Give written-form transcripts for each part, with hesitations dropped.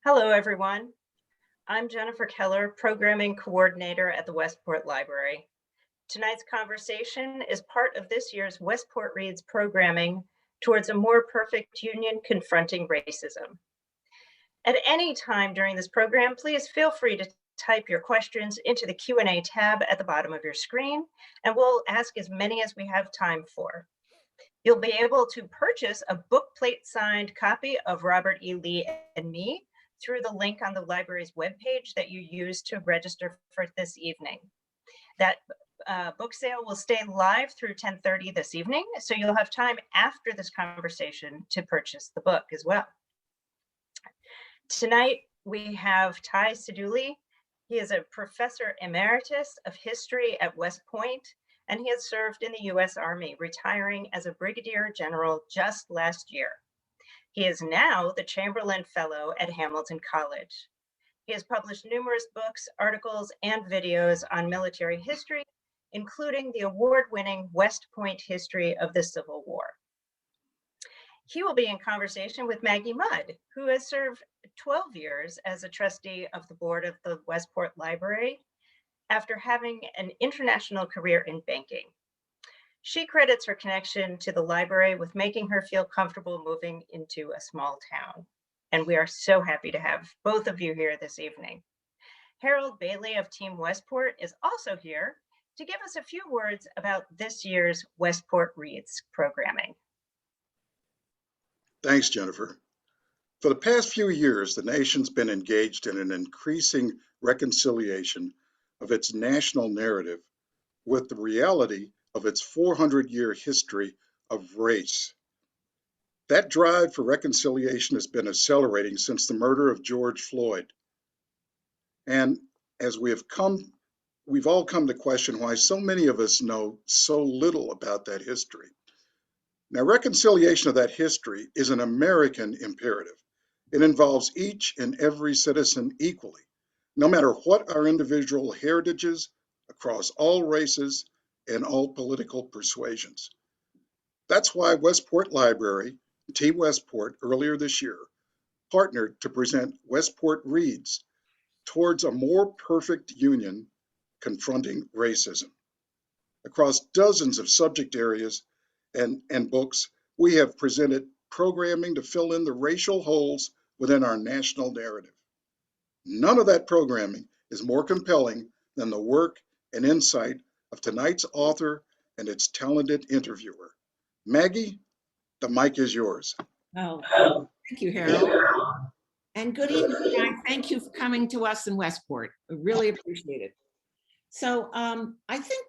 Hello, everyone. I'm Jennifer Keller, Programming Coordinator at the Westport Library. Tonight's conversation is part of this year's Westport Reads programming towards a more perfect union confronting racism. At any time during this program, please feel free to type your questions into the Q&A tab at the bottom of your screen, and we'll ask as many as we have time for. You'll be able to purchase a book plate signed copy of Robert E. Lee and Me through the link on the library's webpage that you used to register for this evening. That book sale will stay live through 10:30 this evening, so you'll have time after this conversation to purchase the book as well. Tonight, we have Ty Seidule. He is a Professor Emeritus of History at West Point, and he has served in the U.S. Army, retiring as a Brigadier General just last year. He is now the Chamberlain Fellow at Hamilton College. He has published numerous books, articles, and videos on military history, including the award-winning West Point History of the Civil War. He will be in conversation with Maggie Mudd, who has served 12 years as a trustee of the board of the Westport Library after having an international career in banking. She credits her connection to the library with making her feel comfortable moving into a small town. And we are so happy to have both of you here this evening. Harold Bailey of Team Westport is also here to give us a few words about this year's Westport Reads programming. Thanks, Jennifer. For the past few years, the nation's been engaged in an increasing reconciliation of its national narrative with the reality of its 400-year history of race. That drive for reconciliation has been accelerating since the murder of George Floyd. And as we've all come to question why so many of us know so little about that history. Now, reconciliation of that history is an American imperative. It involves each and every citizen equally, no matter what our individual heritages, across all races and all political persuasions. That's why Westport Library, Team Westport, earlier this year, partnered to present Westport Reads towards a more perfect union confronting racism. Across dozens of subject areas and books, we have presented programming to fill in the racial holes within our national narrative. None of that programming is more compelling than the work and insight of tonight's author and its talented interviewer. Maggie, the mic is yours. Oh, thank you, Harold. And good evening, guys. Thank you for coming to us in Westport. I really appreciate it. So I think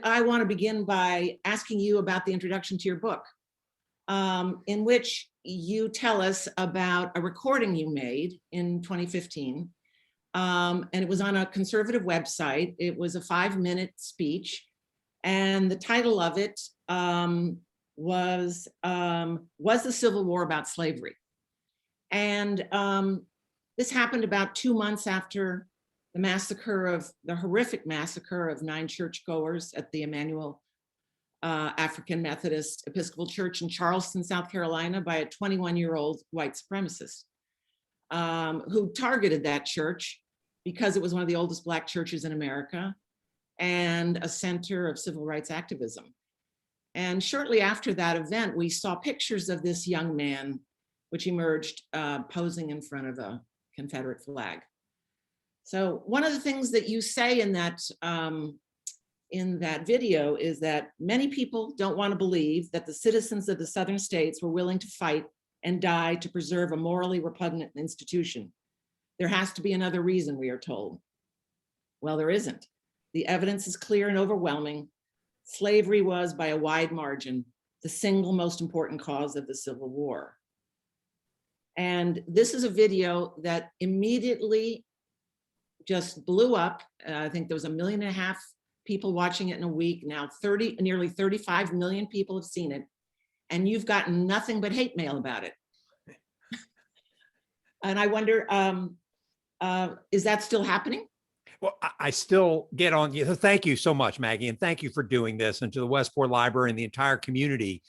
I want to begin by asking you about the introduction to your book, in which you tell us about a recording you made in 2015. And it was on a conservative website. It was a 5-minute speech. And the title of it was the Civil War about slavery? And this happened about 2 months after the horrific massacre of 9 churchgoers at the Emmanuel African Methodist Episcopal Church in Charleston, South Carolina, by a 21-year-old white supremacist who targeted that church because it was one of the oldest Black churches in America and a center of civil rights activism. And shortly after that event, we saw pictures of this young man, which emerged posing in front of a Confederate flag. So one of the things that you say in that video is that many people don't want to believe that the citizens of the Southern states were willing to fight and die to preserve a morally repugnant institution. There has to be another reason, we are told. Well, there isn't. The evidence is clear and overwhelming. Slavery was, by a wide margin, the single most important cause of the Civil War. And this is a video that immediately just blew up. I think there was 1.5 million people watching it in a week. Now nearly 35 million people have seen it. And you've gotten nothing but hate mail about it. And I wonder, is that still happening? Well, I still get on you. Thank you so much, Maggie. And thank you for doing this, and to the Westport Library and the entire community.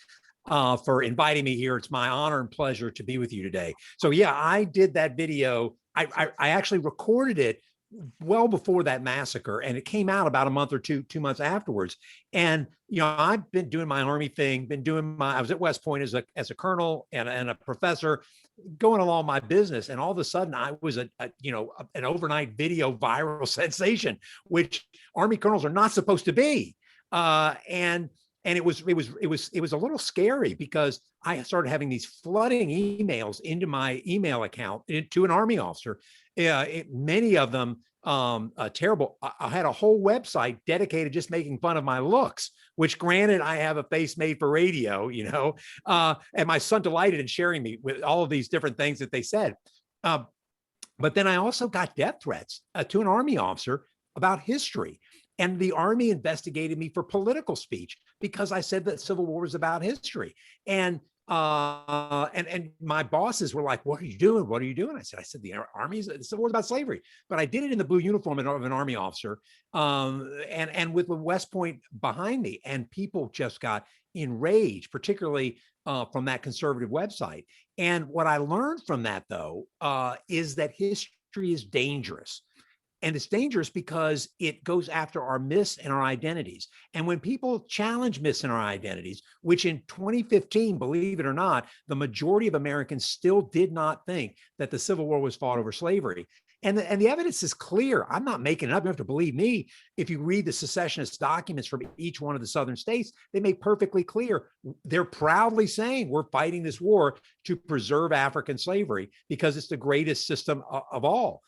for inviting me here. It's my honor and pleasure to be with you today. So yeah, I did that video. I actually recorded it well before that massacre, and it came out about a month or two months afterwards. And I've been doing my Army thing, I was at West Point as a colonel and a professor, going along my business, and all of a sudden I was an overnight video viral sensation, which Army colonels are not supposed to be. And it was a little scary, because I started having these flooding emails into my email account to an Army officer. Many of them terrible. I had a whole website dedicated just making fun of my looks, which, granted, I have a face made for radio, and my son delighted in sharing me with all of these different things that they said. But then I also got death threats to an Army officer about history. And the Army investigated me for political speech because I said that Civil War was about history. And my bosses were like, "What are you doing? What are you doing?" I said, the Civil War is about slavery. But I did it in the blue uniform of an Army officer, and with West Point behind me. And people just got enraged, particularly from that conservative website. And what I learned from that, though, is that history is dangerous. And it's dangerous because it goes after our myths and our identities. And when people challenge myths and our identities, which in 2015, believe it or not, the majority of Americans still did not think that the Civil War was fought over slavery. And the evidence is clear. I'm not making it up. You have to believe me. If you read the secessionist documents from each one of the southern states, they make perfectly clear. They're proudly saying we're fighting this war to preserve African slavery because it's the greatest system of all.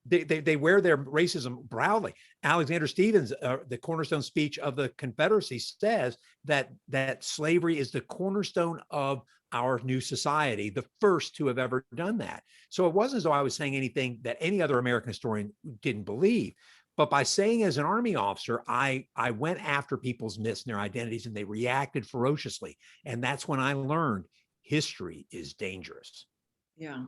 They wear their racism proudly. Alexander Stephens, the cornerstone speech of the Confederacy, says that slavery is the cornerstone of our new society, the first to have ever done that. So it wasn't as though I was saying anything that any other American historian didn't believe. But by saying, as an Army officer, I went after people's myths and their identities, and they reacted ferociously. And that's when I learned history is dangerous. Yeah.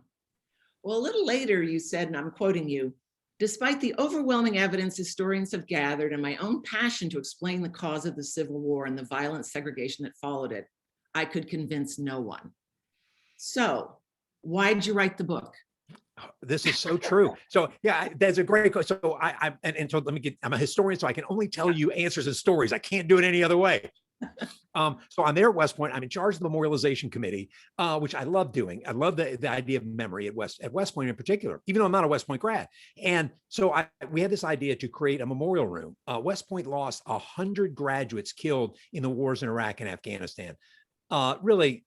Well, a little later, you said, and I'm quoting you, "Despite the overwhelming evidence historians have gathered and my own passion to explain the cause of the Civil War and the violent segregation that followed it, I could convince no one." So why'd you write the book? This is so true. So yeah, that's a great question. So so I'm a historian, so I can only tell you answers and stories. I can't do it any other way. So I'm there at West Point. I'm in charge of the memorialization committee, which I love doing. I love the idea of memory at West Point in particular, even though I'm not a West Point grad. And so we had this idea to create a memorial room. West Point lost 100 graduates killed in the wars in Iraq and Afghanistan. Really,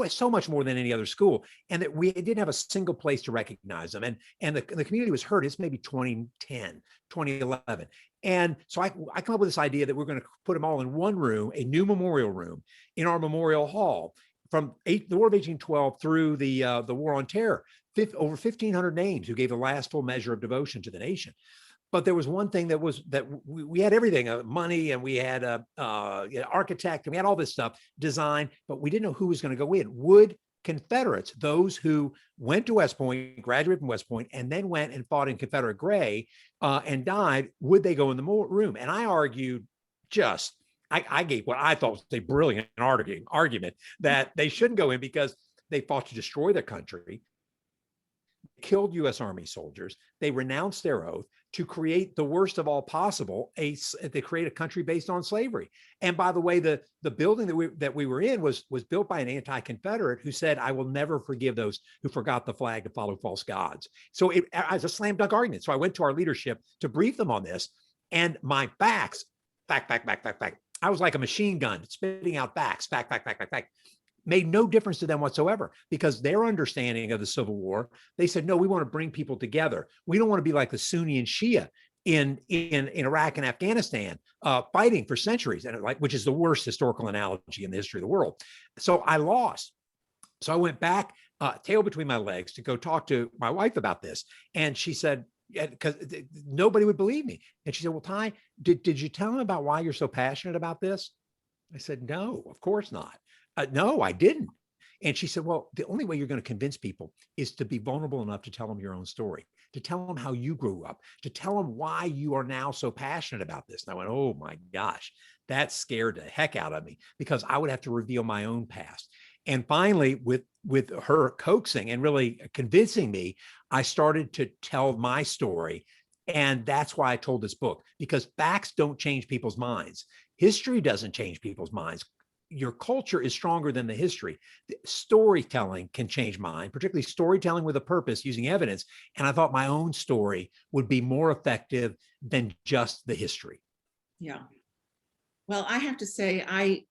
so much more than any other school, and that we didn't have a single place to recognize them. And the community was hurt. It's maybe 2010, 2011. And so I come up with this idea that we're going to put them all in one room, a new memorial room in our memorial hall, from the War of 1812 through the War on Terror. Over 1,500 names who gave the last full measure of devotion to the nation. But there was one thing that we had everything, money, and we had a architect, and we had all this stuff designed, but we didn't know who was going to go in. Would Confederates, those who went to West Point, graduated from West Point, and then went and fought in Confederate Gray and died, would they go in the room? And I argued I gave what I thought was a brilliant argument that they shouldn't go in because they fought to destroy their country, killed U.S. Army soldiers, they renounced their oath to create the worst of all possible, to create a country based on slavery. And by the way, the building that we were in was built by an anti-Confederate who said, "I will never forgive those who forgot the flag to follow false gods." So it was a slam dunk argument. So I went to our leadership to brief them on this, and my facts, fact. I was like a machine gun spitting out facts, fact. Made no difference to them whatsoever, because their understanding of the Civil War, they said, no, we want to bring people together. We don't want to be like the Sunni and Shia in Iraq and Afghanistan, fighting for centuries, and which is the worst historical analogy in the history of the world. So I lost. So I went back, tail between my legs, to go talk to my wife about this. And she said, because nobody would believe me. And she said, well, Ty, did you tell him about why you're so passionate about this? I said, no, of course not. No, I didn't. And she said, well, the only way you're going to convince people is to be vulnerable enough to tell them your own story, to tell them how you grew up, to tell them why you are now so passionate about this. And I went, oh my gosh, That scared the heck out of me because I would have to reveal my own past. And finally, with her coaxing and really convincing me, I started to tell my story. And that's why I told this book, because facts don't change people's minds. History doesn't change people's minds. Your culture is stronger than the history. Storytelling can change mind, particularly storytelling with a purpose using evidence. And I thought my own story would be more effective than just the history. Yeah. Well, I have to say, I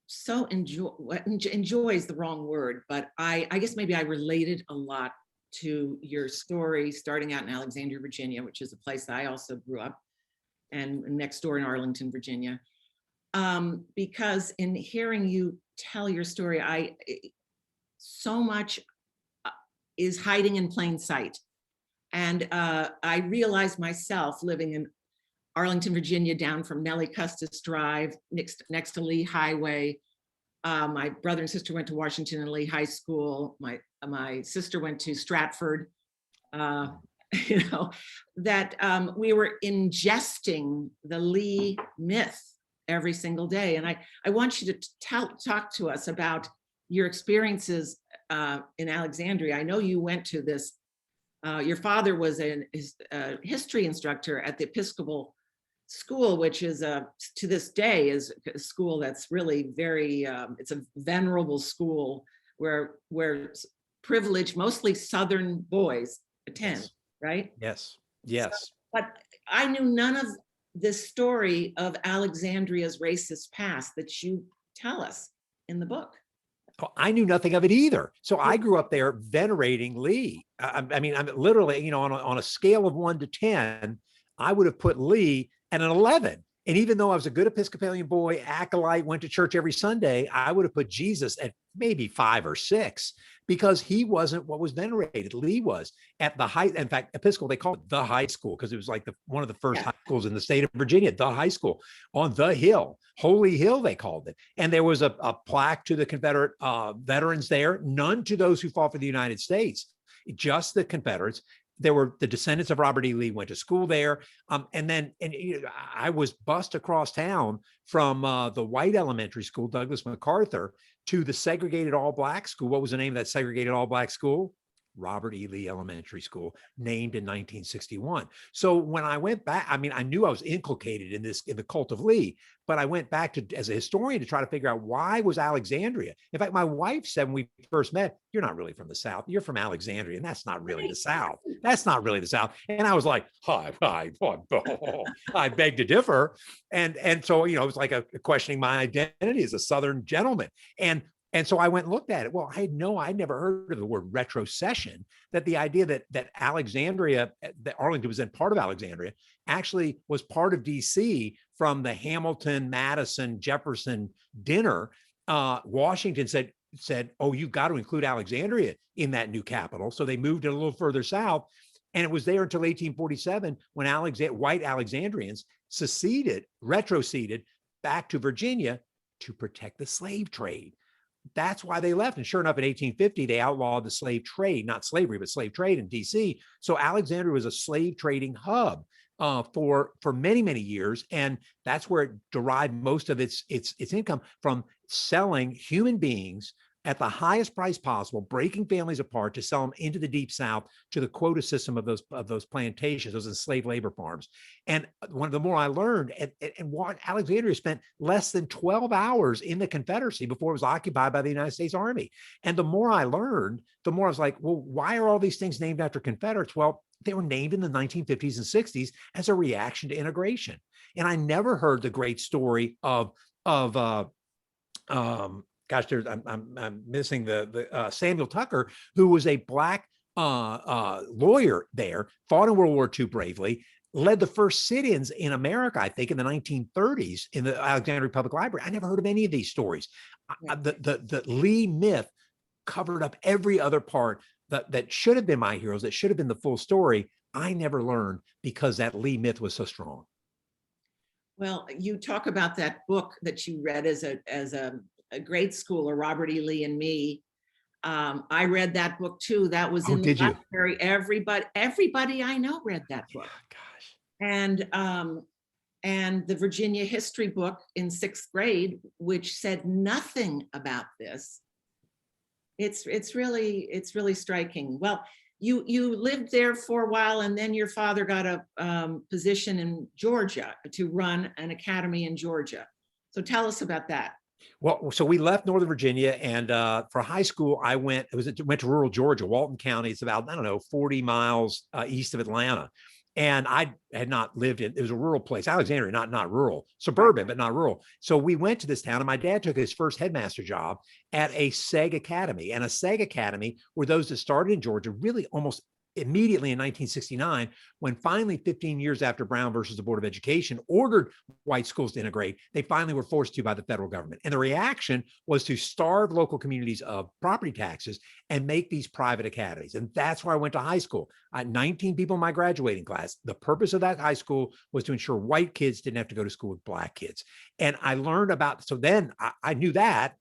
so enjoy is the wrong word, but I guess maybe I related a lot to your story starting out in Alexandria, Virginia, which is a place that I also grew up, and next door in Arlington, Virginia. Because in hearing you tell your story, so much is hiding in plain sight. And I realized myself living in Arlington, Virginia, down from Nellie Custis Drive, next to Lee Highway. My brother and sister went to Washington and Lee High School. My sister went to Stratford. You know, that we were ingesting the Lee myth every single day. And I want you to talk to us about your experiences in Alexandria. I know you went to this, your father was a history instructor at the Episcopal School, which is to this day is a school that's really very, it's a venerable school where privileged, mostly Southern boys attend. Yes. Right? Yes. Yes. So, but I knew none of this story of Alexandria's racist past that you tell us in the book. Oh, I knew nothing of it either. So I grew up there venerating Lee. I mean, I'm literally, you know, on a scale of 1 to 10, I would have put Lee at an 11. And even though I was a good Episcopalian boy, acolyte, went to church every Sunday, I would have put Jesus at maybe 5 or 6 because he wasn't what was venerated. Lee was at the high. In fact, Episcopal, they call it the high school because it was like one of the first high schools in the state of Virginia, the high school on the hill, Holy Hill, they called it. And there was a plaque to the Confederate veterans there, none to those who fought for the United States, just the Confederates. There were the descendants of Robert E. Lee went to school there. And I was bused across town from the white elementary school, Douglas MacArthur, to the segregated all-black school. What was the name of that segregated all-black school? Robert E. Lee Elementary School, named in 1961. So when I went back, I mean, I knew I was inculcated in the cult of Lee, but I went back to, as a historian, to try to figure out why was Alexandria. In fact, my wife said when we first met, "You're not really from the South. You're from Alexandria, and that's not really the South. That's not really the South." And I was like, I beg to differ. And so, you know, it was like a questioning my identity as a Southern gentleman. And so I went and looked at it. Well, I'd never heard of the word retrocession, that the idea that Alexandria, that Arlington was then part of Alexandria, actually was part of DC from the Hamilton, Madison, Jefferson dinner. Washington said, "Oh, you've got to include Alexandria in that new capital." So they moved it a little further south. And it was there until 1847 when white Alexandrians retroceded back to Virginia to protect the slave trade. That's why they left. And sure enough, in 1850, they outlawed the slave trade, not slavery, but slave trade in DC. So Alexandria was a slave trading hub for many, many years. And that's where it derived most of its income, from selling human beings at the highest price possible, breaking families apart to sell them into the Deep South to the quota system of those plantations, those enslaved labor farms. And the more I learned, and Alexandria spent less than 12 hours in the Confederacy before it was occupied by the United States Army. And the more I learned, the more I was like, well, why are all these things named after Confederates? Well, they were named in the 1950s and 60s as a reaction to integration. And I never heard the great story of I'm missing the Samuel Tucker, who was a black lawyer there, fought in World War II bravely, led the first sit-ins in America, I think, in the 1930s in the Alexandria Public Library. I never heard of any of these stories. The Lee myth covered up every other part that should have been my heroes, that should have been the full story. I never learned because that Lee myth was so strong. Well, you talk about that book that you read as a grade schooler, Robert E. Lee and Me. I read that book too. That was in the library. Everybody I know read that book. Gosh. And the Virginia history book in 6th grade, which said nothing about this. It's really striking. Well, you lived there for a while, and then your father got a position in Georgia to run an academy in Georgia. So tell us about that. Well, so we left Northern Virginia, and for high school, I went to rural Georgia, Walton County. It's about, I don't know, 40 miles east of Atlanta. And I had not lived in, it was a rural place, Alexandria, not rural, suburban, but not rural. So we went to this town, and my dad took his first headmaster job at a SEG Academy. And a SEG Academy were those that started in Georgia really almost immediately in 1969, when finally 15 years after Brown versus the Board of Education ordered white schools to integrate, they finally were forced to by the federal government. And the reaction was to starve local communities of property taxes and make these private academies. And that's where I went to high school. I had 19 people in my graduating class. The purpose of that high school was to ensure white kids didn't have to go to school with black kids. And I learned about, so then I knew that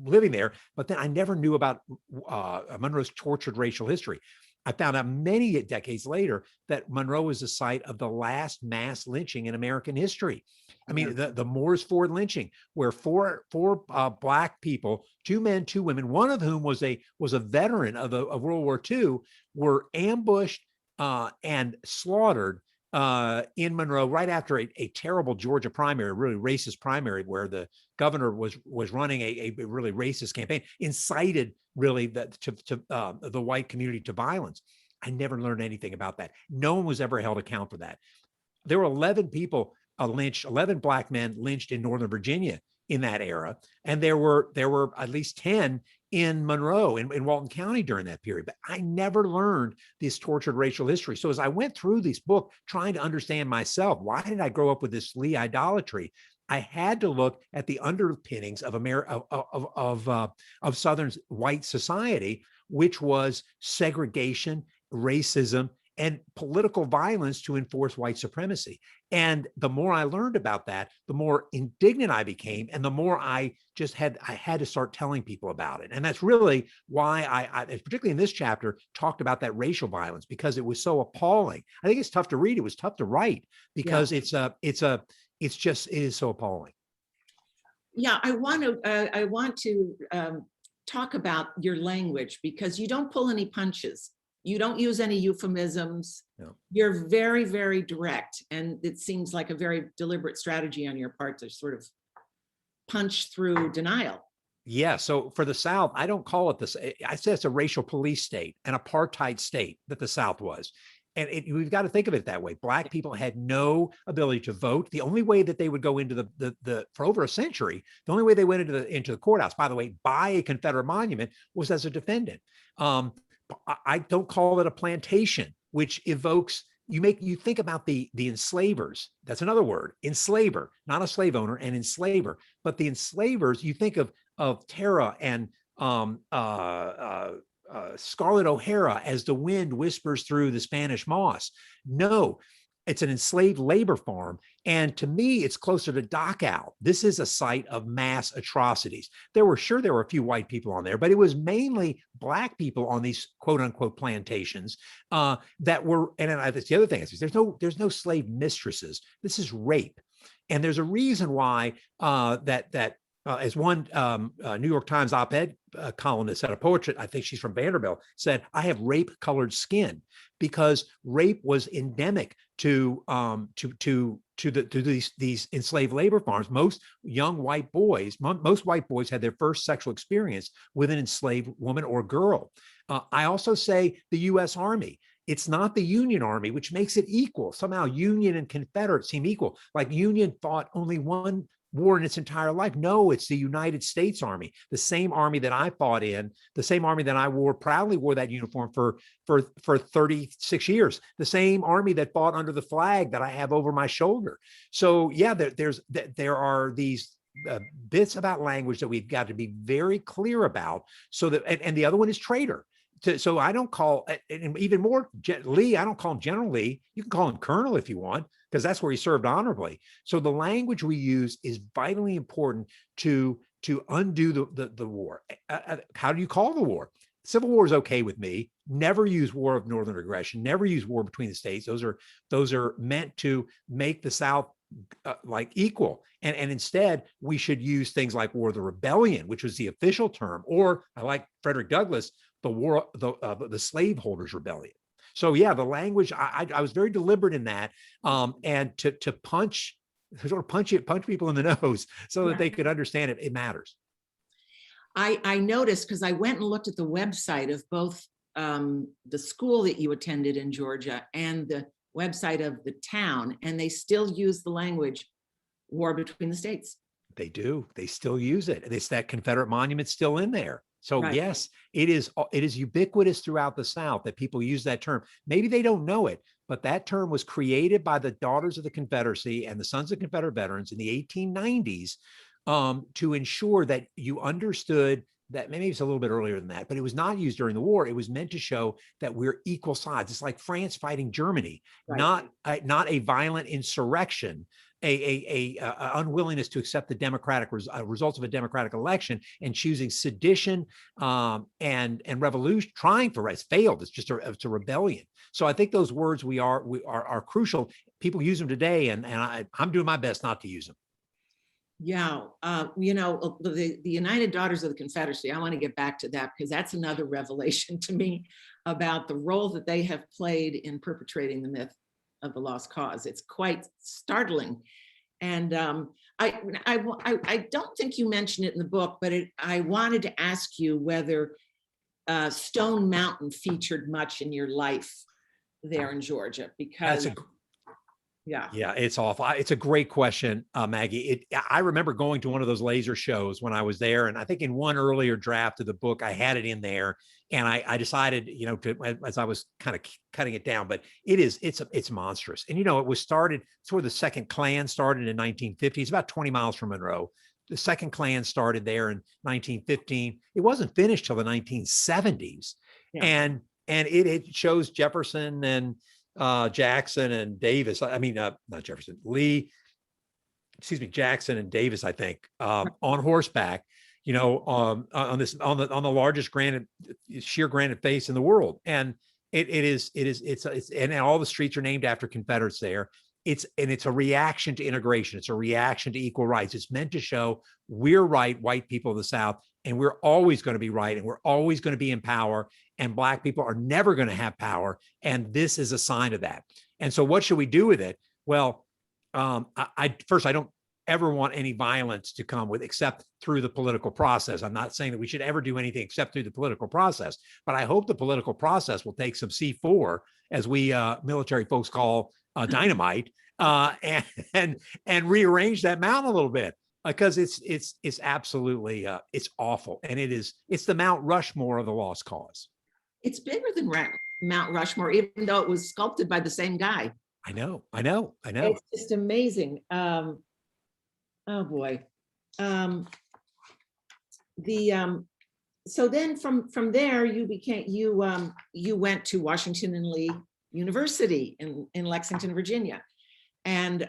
living there, but then I never knew about Monroe's tortured racial history. I found out many decades later that Monroe was the site of the last mass lynching in American history. I mean, the Moores Ford lynching, where four black people, 2 men, 2 women, one of whom was a veteran of World War II, were ambushed and slaughtered in Monroe right after a terrible Georgia primary, really racist primary, where the governor was running a really racist campaign, incited really the white community to violence. I never learned anything about that. No one was ever held account for that. There were 11 people lynched, 11 black men lynched in Northern Virginia in that era, and there were at least 10 in Monroe, in Walton County during that period. But I never learned this tortured racial history. So as I went through this book, trying to understand myself, why did I grow up with this Lee idolatry? I had to look at the underpinnings of Southern white society, which was segregation, racism, and political violence to enforce white supremacy. And the more I learned about that, the more indignant I became, and the more I had to start telling people about it. And that's really why I particularly in this chapter, talked about that racial violence, because it was so appalling. I think it's tough to read. It was tough to write because it is so appalling. Yeah, I want to talk about your language, because you don't pull any punches. You don't use any euphemisms. No. You're very, very direct. And it seems like a very deliberate strategy on your part to sort of punch through denial. Yeah. So for the South, I don't call it this. I say it's a racial police state, an apartheid state that the South was. And we've got to think of it that way. Black people had no ability to vote. The only way that they would go into for over a century, the only way they went into the courthouse, by the way, by a Confederate monument, was as a defendant. I don't call it a plantation, which evokes, you think about the enslavers. That's another word, enslaver, not a slave owner, an enslaver. But the enslavers, you think of Tara and Scarlett O'Hara as the wind whispers through the Spanish moss. No, it's an enslaved labor farm. And to me, it's closer to Dachau. This is a site of mass atrocities. There were a few white people on there, but it was mainly black people on these quote unquote plantations that were, and that's the other thing, is there's no slave mistresses. This is rape. And there's a reason why as one New York Times op-ed columnist said, a poet, I think she's from Vanderbilt, said, I have rape-colored skin, because rape was endemic to these enslaved labor farms. Most white boys had their first sexual experience with an enslaved woman or girl. I also say the U.S. Army. It's not the Union Army, which makes it equal. Somehow Union and Confederate seem equal. Like Union fought only one war in its entire life. No, it's the United States Army, the same army that I fought in, the same army that I proudly wore that uniform for 36 years, the same army that fought under the flag that I have over my shoulder. So yeah, there are these bits about language that we've got to be very clear about, so that, and the other one is traitor. So I don't call, and even more, Lee, I don't call him General Lee. You can call him Colonel if you want, because that's where he served honorably. So the language we use is vitally important to undo the war. How do you call the war? Civil War is okay with me. Never use war of northern aggression. Never use war between the states. Those are meant to make the South like equal. And instead, we should use things like War of the Rebellion, which was the official term, or I like Frederick Douglass, the slaveholders' rebellion. So yeah, the language, I was very deliberate in that, and to punch people in the nose so that they could understand it. It matters. I noticed, because I went and looked at the website of both the school that you attended in Georgia and the website of the town, and they still use the language war between the states. They do. They still use it. It's that Confederate monument still in there. So Right. yes, it is ubiquitous throughout the South that people use that term. Maybe they don't know it, but that term was created by the Daughters of the Confederacy and the Sons of Confederate Veterans in the 1890s to ensure that you understood that. Maybe it's a little bit earlier than that, but it was not used during the war. It was meant to show that we're equal sides. It's like France fighting Germany, Right. not a violent insurrection, a unwillingness to accept the democratic results of a democratic election and choosing sedition and revolution, trying for rights, failed. It's just it's a rebellion. So I think those words are crucial. People use them today, and I'm doing my best not to use them. Yeah, the United Daughters of the Confederacy, I want to get back to that because that's another revelation to me about the role that they have played in perpetrating the myth of the lost cause. It's quite startling. And I don't think you mentioned it in the book, but I wanted to ask you whether Stone Mountain featured much in your life there in Georgia, because yeah, it's awful. It's a great question, Maggie. I remember going to one of those laser shows when I was there, and I think in one earlier draft of the book, I had it in there, and I decided, as I was kind of cutting it down, but it's monstrous. And it was started. It's where the Second Klan started in 1950. It's about 20 miles from Monroe. The Second Klan started there in 1915. It wasn't finished till the 1970s, and it shows Jefferson and Jackson and Davis. I mean, not Jefferson, Jackson and Davis, I think, on horseback, on the largest sheer granite face in the world. And it's and all the streets are named after Confederates there. It's a reaction to integration. It's a reaction to equal rights. It's meant to show we're right, white people of the South, and we're always going to be right, and we're always going to be in power, and Black people are never going to have power. And this is a sign of that. And so what should we do with it? Well, I don't ever want any violence to come with, except through the political process. I'm not saying that we should ever do anything except through the political process, but I hope the political process will take some C4, as we military folks call dynamite, and rearrange that mountain a little bit, because it's absolutely it's awful, and it's the Mount Rushmore of the lost cause. It's bigger than Mount Rushmore, even though it was sculpted by the same guy. I know. It's just amazing. Oh boy. So then from there you went to Washington and Lee University in Lexington, Virginia, and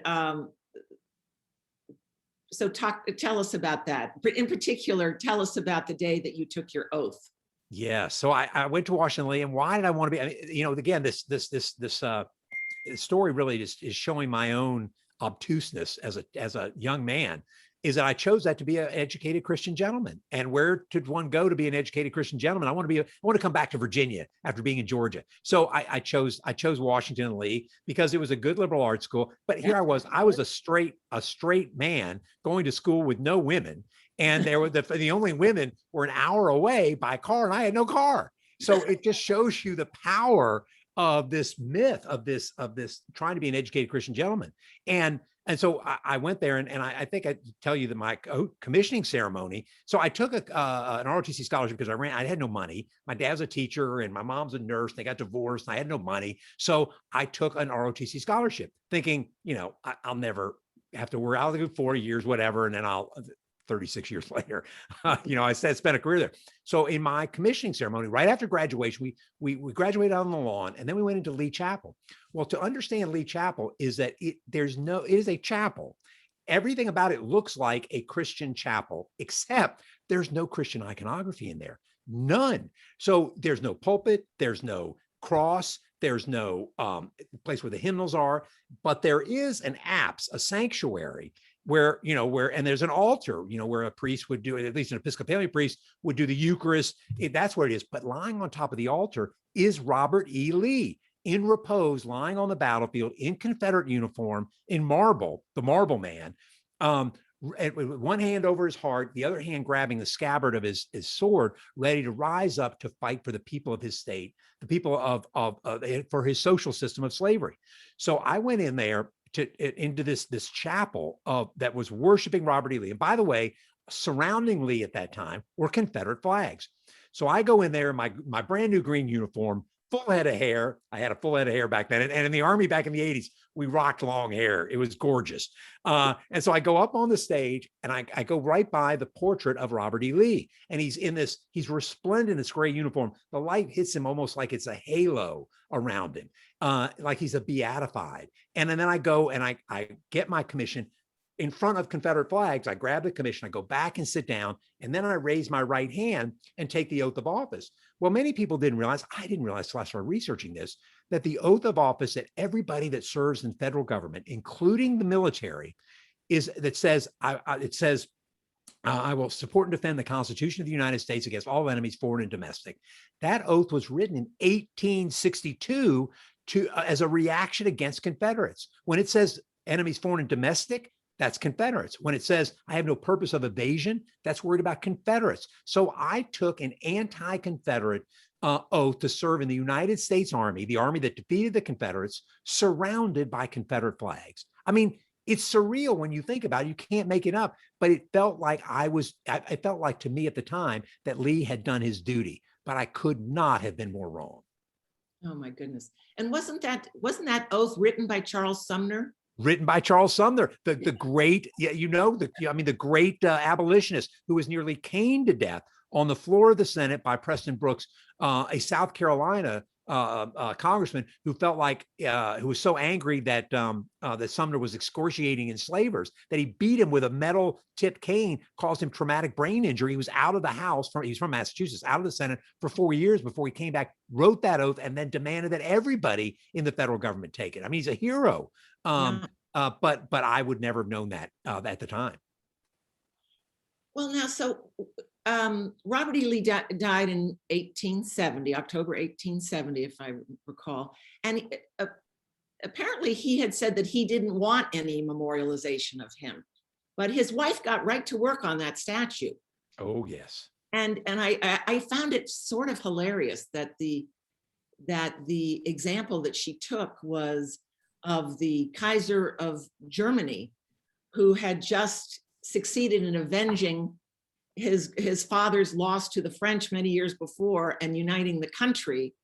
so tell us about that. In particular, tell us about the day that you took your oath. Yeah, so I went to Washington Lee, and why did I want to be? Again, this story really is showing my own obtuseness as a young man. Is that I chose that to be an educated Christian gentleman. And where did one go to be an educated Christian gentleman? I want to come back to Virginia after being in Georgia. So I chose Washington and Lee because it was a good liberal arts school. But here I was a straight man going to school with no women. And there were the only women were an hour away by car, and I had no car. So it just shows you the power of this myth of this trying to be an educated Christian gentleman. And so I went there, and I think I tell you that my commissioning ceremony. So I took an ROTC scholarship because I had no money. My dad's a teacher and my mom's a nurse. They got divorced, and I had no money. So I took an ROTC scholarship, thinking, I'll never have to work. I'll do 40 years, whatever, and then 36 years later, I spent a career there. So in my commissioning ceremony, right after graduation, we graduated on the lawn, and then we went into Lee Chapel. Well, to understand Lee Chapel is that it is a chapel. Everything about it looks like a Christian chapel, except there's no Christian iconography in there. None. So there's no pulpit, there's no cross, there's no place where the hymnals are, but there is an apse, a sanctuary where, and there's an altar, where a priest would do it, at least an Episcopalian priest would do the Eucharist. That's where it is. But lying on top of the altar is Robert E. Lee in repose, lying on the battlefield in Confederate uniform in marble, the marble man, with one hand over his heart, the other hand grabbing the scabbard of his sword, ready to rise up to fight for the people of his state, the people for his social system of slavery. So I went in there into this chapel that was worshiping Robert E. Lee. And by the way, surrounding Lee at that time were Confederate flags. So I go in there in my brand new green uniform, full head of hair. I had a full head of hair back then. And in the Army back in the 80s, we rocked long hair. It was gorgeous. And so I go up on the stage and I go right by the portrait of Robert E. Lee. And he's resplendent in this gray uniform. The light hits him almost like it's a halo around him, like he's a beatified. And then I go and I get my commission in front of Confederate flags. I grab the commission, I go back and sit down, and then I raise my right hand and take the oath of office. Well, many people didn't realize, I didn't realize till I started researching this, that the oath of office that everybody that serves in federal government, including the military, it says, I will support and defend the Constitution of the United States against all enemies, foreign and domestic. That oath was written in 1862 as a reaction against Confederates. When it says enemies, foreign and domestic, that's Confederates. When it says, I have no purpose of evasion, that's worried about Confederates. So I took an anti-Confederate oath to serve in the United States Army, the army that defeated the Confederates, surrounded by Confederate flags. I mean, it's surreal when you think about it. You can't make it up, but it felt like it felt like to me at the time that Lee had done his duty, but I could not have been more wrong. Oh my goodness. And wasn't that oath written by Charles Sumner? Written by Charles Sumner, the great, the great abolitionist who was nearly caned to death on the floor of the Senate by Preston Brooks, a South Carolina congressman who felt like, who was so angry that that Sumner was excoriating enslavers that he beat him with a metal tipped cane, caused him traumatic brain injury. He was out of the House, he's from Massachusetts, out of the Senate for 4 years before he came back, wrote that oath, and then demanded that everybody in the federal government take it. I mean, he's a hero. But I would never have known that at the time. Well, now, so Robert E. Lee died in 1870, October 1870, if I recall. And apparently he had said that he didn't want any memorialization of him, but his wife got right to work on that statue. Oh, yes. And I found it sort of hilarious that the example that she took was of the Kaiser of Germany, who had just succeeded in avenging his father's loss to the French many years before and uniting the country,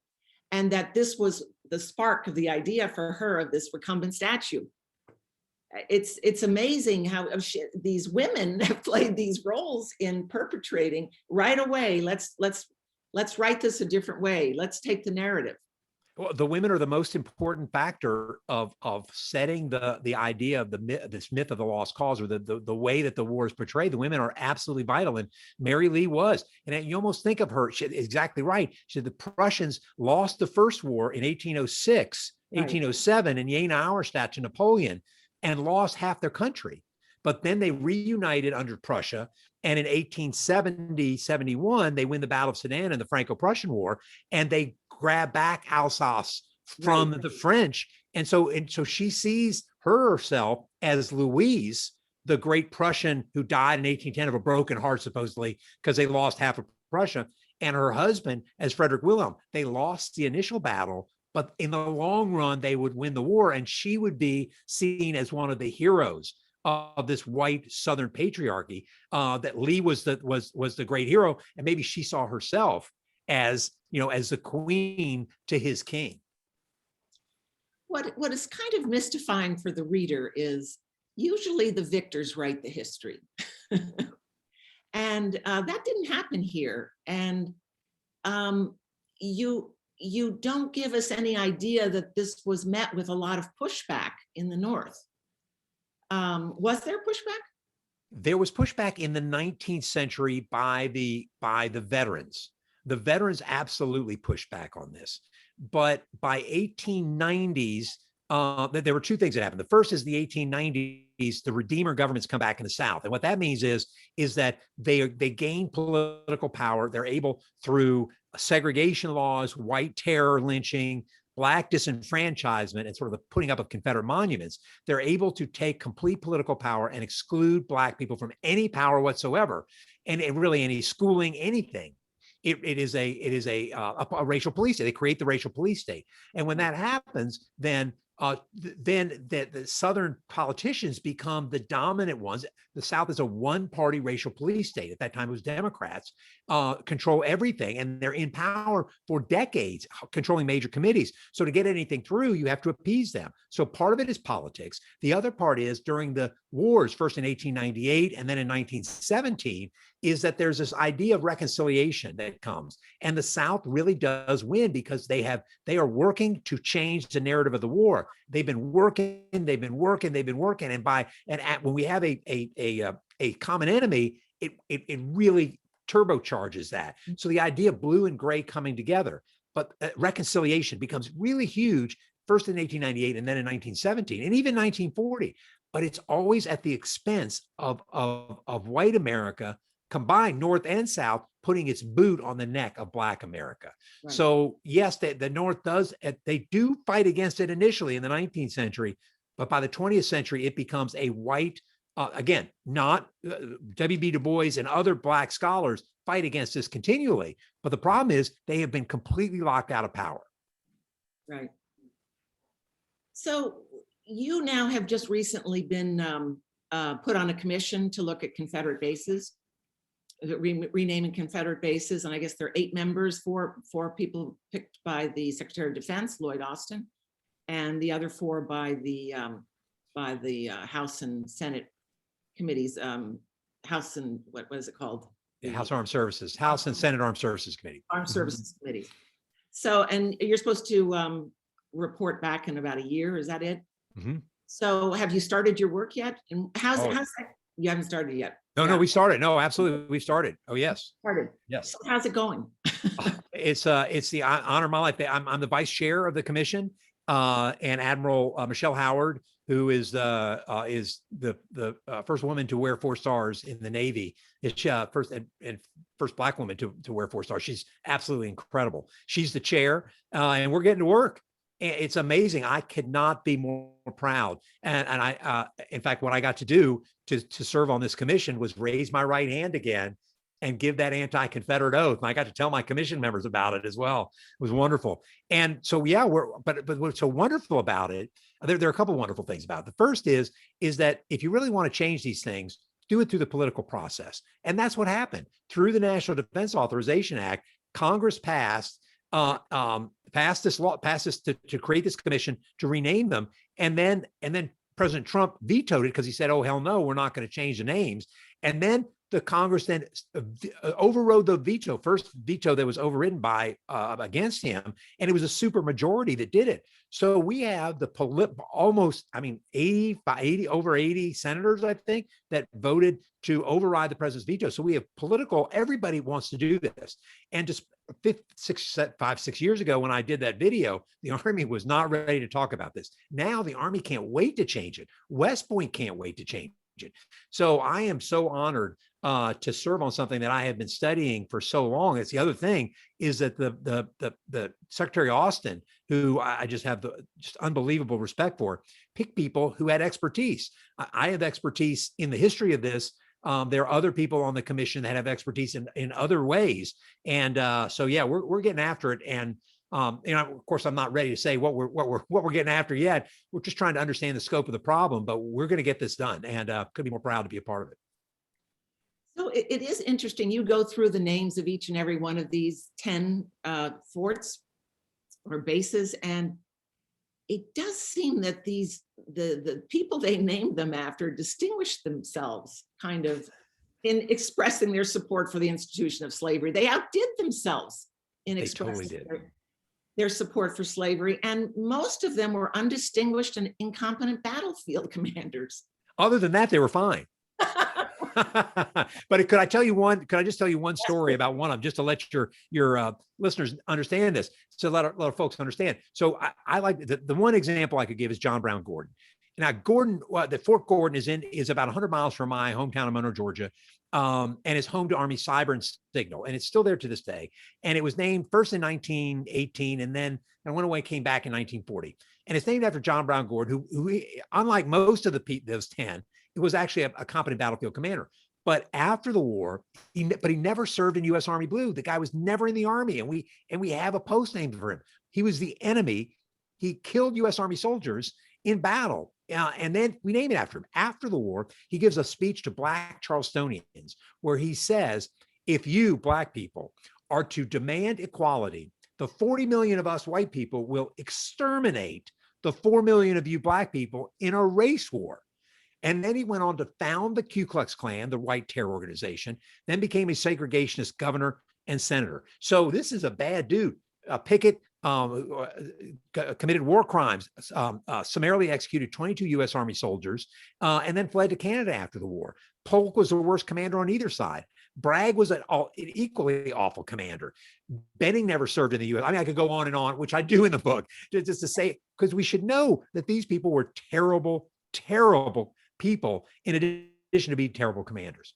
and that this was the spark of the idea for her of this recumbent statue. It's amazing how these women have played these roles in perpetrating right away. Let's write this a different way. Let's take the narrative. Well, the women are the most important factor of setting the idea of this myth of the lost cause, or the way that the war is portrayed. The women are absolutely vital, and Mary Lee was. And you almost think of her, she's exactly right. She said the Prussians lost the first war in 1806, right. 1807 in Jena-Auerstadt to Napoleon, and lost half their country. But then they reunited under Prussia, and in 1870-71 they win the Battle of Sedan in the Franco-Prussian War, and they grab back Alsace from the French. And so she sees herself as Louise, the great Prussian who died in 1810 of a broken heart, supposedly, because they lost half of Prussia, and her husband as Frederick Wilhelm. They lost the initial battle, but in the long run, they would win the war, and she would be seen as one of the heroes of this white Southern patriarchy, that Lee was the great hero. And maybe she saw herself as the queen to his king. What is kind of mystifying for the reader is usually the victors write the history. And that didn't happen here. And you don't give us any idea that this was met with a lot of pushback in the North. Was there pushback? There was pushback in the 19th century by the veterans. The veterans absolutely pushed back on this. But by 1890s, there were two things that happened. The first is the 1890s, the Redeemer governments come back in the South. And what that means is that they gain political power. They're able, through segregation laws, white terror, lynching, Black disenfranchisement, and sort of the putting up of Confederate monuments, they're able to take complete political power and exclude Black people from any power whatsoever, and really any schooling, anything. It is a racial police state. They create the racial police state, and when that happens, then the Southern politicians become the dominant ones. The South is a one-party racial police state. At that time, it was Democrats, control everything, and they're in power for decades, controlling major committees. So to get anything through, you have to appease them. So part of it is politics. The other part is, during the wars, first in 1898 and then in 1917, is that there's this idea of reconciliation that comes, and the South really does win because they are working to change the narrative of the war. They've been working, and when we have a common enemy, it really turbocharges that. So the idea of blue and gray coming together, but reconciliation becomes really huge, first in 1898 and then in 1917 and even 1940. But it's always at the expense of white America, combined North and South, putting its boot on the neck of Black America. Right. So yes, the North they do fight against it initially in the 19th century, but by the 20th century, it becomes a white, again, not W.B. Du Bois and other Black scholars fight against this continually. But the problem is they have been completely locked out of power. Right. So you now have just recently been put on a commission to look at Confederate bases, renaming Confederate bases, and I guess there are 8 members, four people picked by the Secretary of Defense, Lloyd Austin, and the other 4 by the House and Senate committees, House and what is it called? The House Armed Services, House and Senate Armed Services Committee. Armed Services Committee. So, and you're supposed to report back in about a year, is that it? Mm-hmm. So have you started your work yet? And how's that? You haven't started yet. No, we started. No, absolutely, we started. Oh, yes. Started. Yes. So how's it going? It's the honor of my life. I'm the vice chair of the commission, and Admiral Michelle Howard, who is the first woman to wear 4 stars in the Navy, is first Black woman to wear 4 stars. She's absolutely incredible. She's the chair, and we're getting to work. It's amazing. I could not be more proud. And I, in fact, what I got to do to serve on this commission was raise my right hand again and give that anti-Confederate oath. And I got to tell my commission members about it as well. It was wonderful. And so, yeah, but what's so wonderful about it, there are a couple of wonderful things about it. The first is that if you really want to change these things, do it through the political process. And that's what happened. Through the National Defense Authorization Act, Congress passed this law, to create this commission, to rename them. And then President Trump vetoed it because he said, oh, hell no, we're not going to change the names. And then the Congress then overrode the veto, first veto that was overridden by against him. And it was a super majority that did it. So we have over 80 senators, I think, that voted to override the president's veto. So we have everybody wants to do this. And just 5-6 years ago, when I did that video, the Army was not ready to talk about this. Now the Army can't wait to change it. West Point can't wait to change it. So I am so honored to serve on something that I have been studying for so long. It's the other thing is that the Secretary Austin, who I just have just unbelievable respect for, picked people who had expertise. I have expertise in the history of this. There are other people on the commission that have expertise in other ways. And so, yeah, we're getting after it. And of course, I'm not ready to say what we're getting after yet. We're just trying to understand the scope of the problem, but we're going to get this done, and could be more proud to be a part of it. So it is interesting. You go through the names of each and every one of these 10 forts or bases, and it does seem that the people they named them after distinguished themselves kind of in expressing their support for the institution of slavery. They outdid themselves in expressing their support for slavery, and most of them were undistinguished and incompetent battlefield commanders. Other than that, they were fine. But could I tell you one? Could I just tell you one story about one of them, just to let your listeners understand this, so let our folks understand. So I like the one example I could give is John Brown Gordon. Now Gordon, the Fort Gordon is about 100 miles from my hometown of Monroe, Georgia, and it's home to Army Cyber and Signal, and it's still there to this day. And it was named first in 1918, and then it went away, came back in 1940. And it's named after John Brown Gordon, who unlike most of those 10, it was actually a competent battlefield commander. But after the war, he never served in U.S. Army Blue. The guy was never in the Army, and we have a post named for him. He was the enemy. He killed U.S. Army soldiers in battle. And then we name it after him. After the war, he gives a speech to Black Charlestonians where he says, if you Black people are to demand equality, the 40 million of us white people will exterminate the 4 million of you Black people in a race war. And then he went on to found the Ku Klux Klan, the white terror organization, then became a segregationist governor and senator. So this is a bad dude. Pickett committed war crimes, summarily executed 22 U.S. Army soldiers, and then fled to Canada after the war. Polk was the worst commander on either side. Bragg was an equally awful commander. Benning never served in the U.S. I mean, I could go on and on, which I do in the book, just to say, because we should know that these people were terrible, terrible people, in addition to being terrible commanders.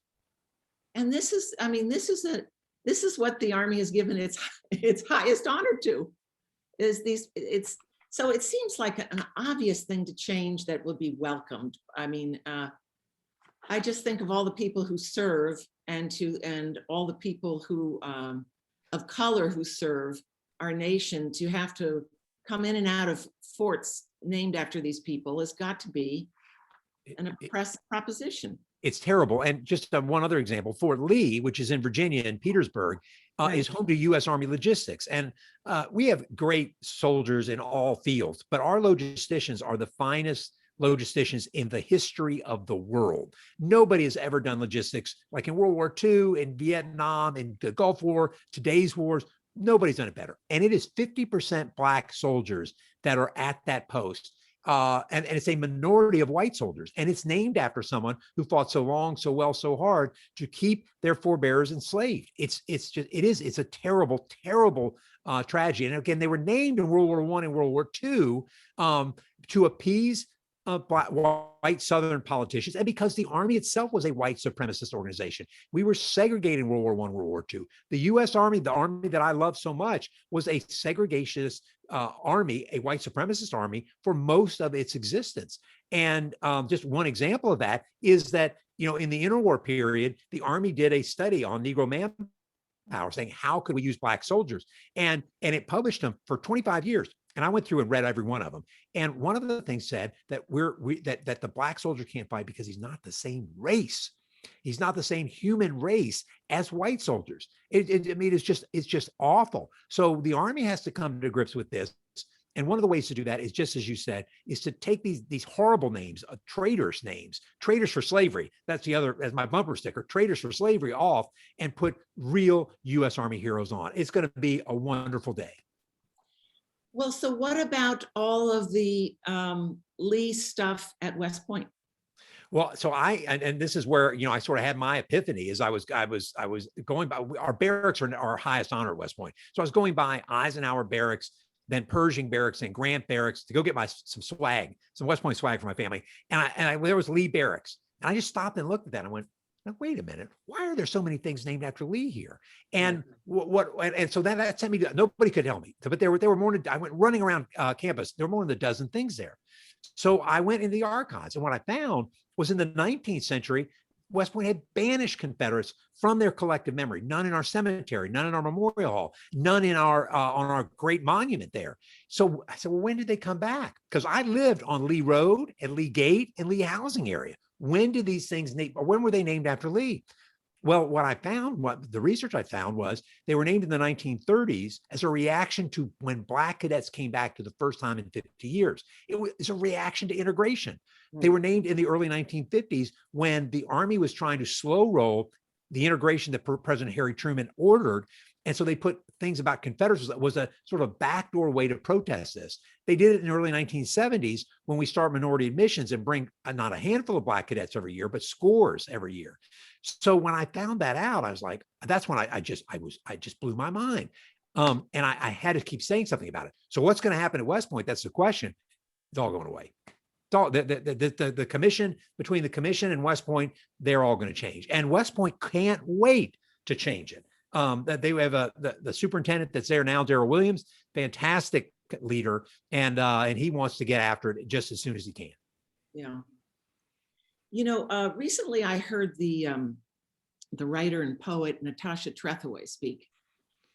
And this is what the Army has given its highest honor to, so it seems like an obvious thing to change that would be welcomed. I mean, I just think of all the people who serve and all the people who of color who serve our nation. To have to come in and out of forts named after these people has got to be an oppressive proposition. It's terrible. And just one other example, Fort Lee, which is in Virginia in Petersburg, right, is home to U.S. Army logistics. And we have great soldiers in all fields, but our logisticians are the finest logisticians in the history of the world. Nobody has ever done logistics like in World War II, in Vietnam, in the Gulf War, today's wars. Nobody's done it better. And it is 50% Black soldiers that are at that post. And it's a minority of white soldiers, and it's named after someone who fought so long, so well, so hard to keep their forebears enslaved. It's a terrible, terrible tragedy. And again, they were named in World War I and World War II to appease white Southern politicians, and because the Army itself was a white supremacist organization. We were segregated in World War I, World War II. The U.S. Army, the Army that I love so much, was a segregationist army, a white supremacist army for most of its existence. And just one example of that is that, in the interwar period, the Army did a study on Negro manpower, saying, how could we use Black soldiers? And it published them for 25 years. And I went through and read every one of them. And one of the things said that that the Black soldier can't fight because he's not the same race. He's not the same human race as white soldiers. It's just awful. So the Army has to come to grips with this. And one of the ways to do that is, just as you said, is to take these horrible names, traitors for slavery. That's the other, as my bumper sticker, traitors for slavery off, and put real U.S. Army heroes on. It's going to be a wonderful day. Well, so what about all of the Lee stuff at West Point? Well, so and this is where, I sort of had my epiphany as I was going by. Our barracks are our highest honor at West Point. So I was going by Eisenhower Barracks, then Pershing Barracks, and Grant Barracks to go get some West Point swag for my family. And there was Lee Barracks. And I just stopped and looked at that and went, now, wait a minute, why are there so many things named after Lee here? And and so that sent me to, nobody could tell me, but there were more than, I went running around campus. There were more than a dozen things there. So I went into the archives, and what I found was in the 19th century, West Point had banished Confederates from their collective memory. None in our cemetery, none in our memorial hall, none in our on our great monument there. So I said, well, when did they come back? Because I lived on Lee Road and Lee Gate and Lee Housing area. When did these things when were they named after Lee? Well, what the research I found was they were named in the 1930s as a reaction to when Black cadets came back for the first time in 50 years. It was a reaction to integration. They were named in the early 1950s when the Army was trying to slow roll the integration that President Harry Truman ordered And so they put things about Confederates was a sort of a backdoor way to protest this. They did it in the early 1970s when we start minority admissions and bring not a handful of Black cadets every year, but scores every year. So when I found that out, I was like, that's when I just blew my mind. And I had to keep saying something about it. So what's going to happen at West Point? That's the question. It's all going away. It's all, the commission, between the commission and West Point, they're all going to change. And West Point can't wait to change it. That they have the superintendent that's there now, Darrell Williams, fantastic leader, and he wants to get after it just as soon as he can. Yeah. You know, recently I heard the writer and poet Natasha Trethewey speak,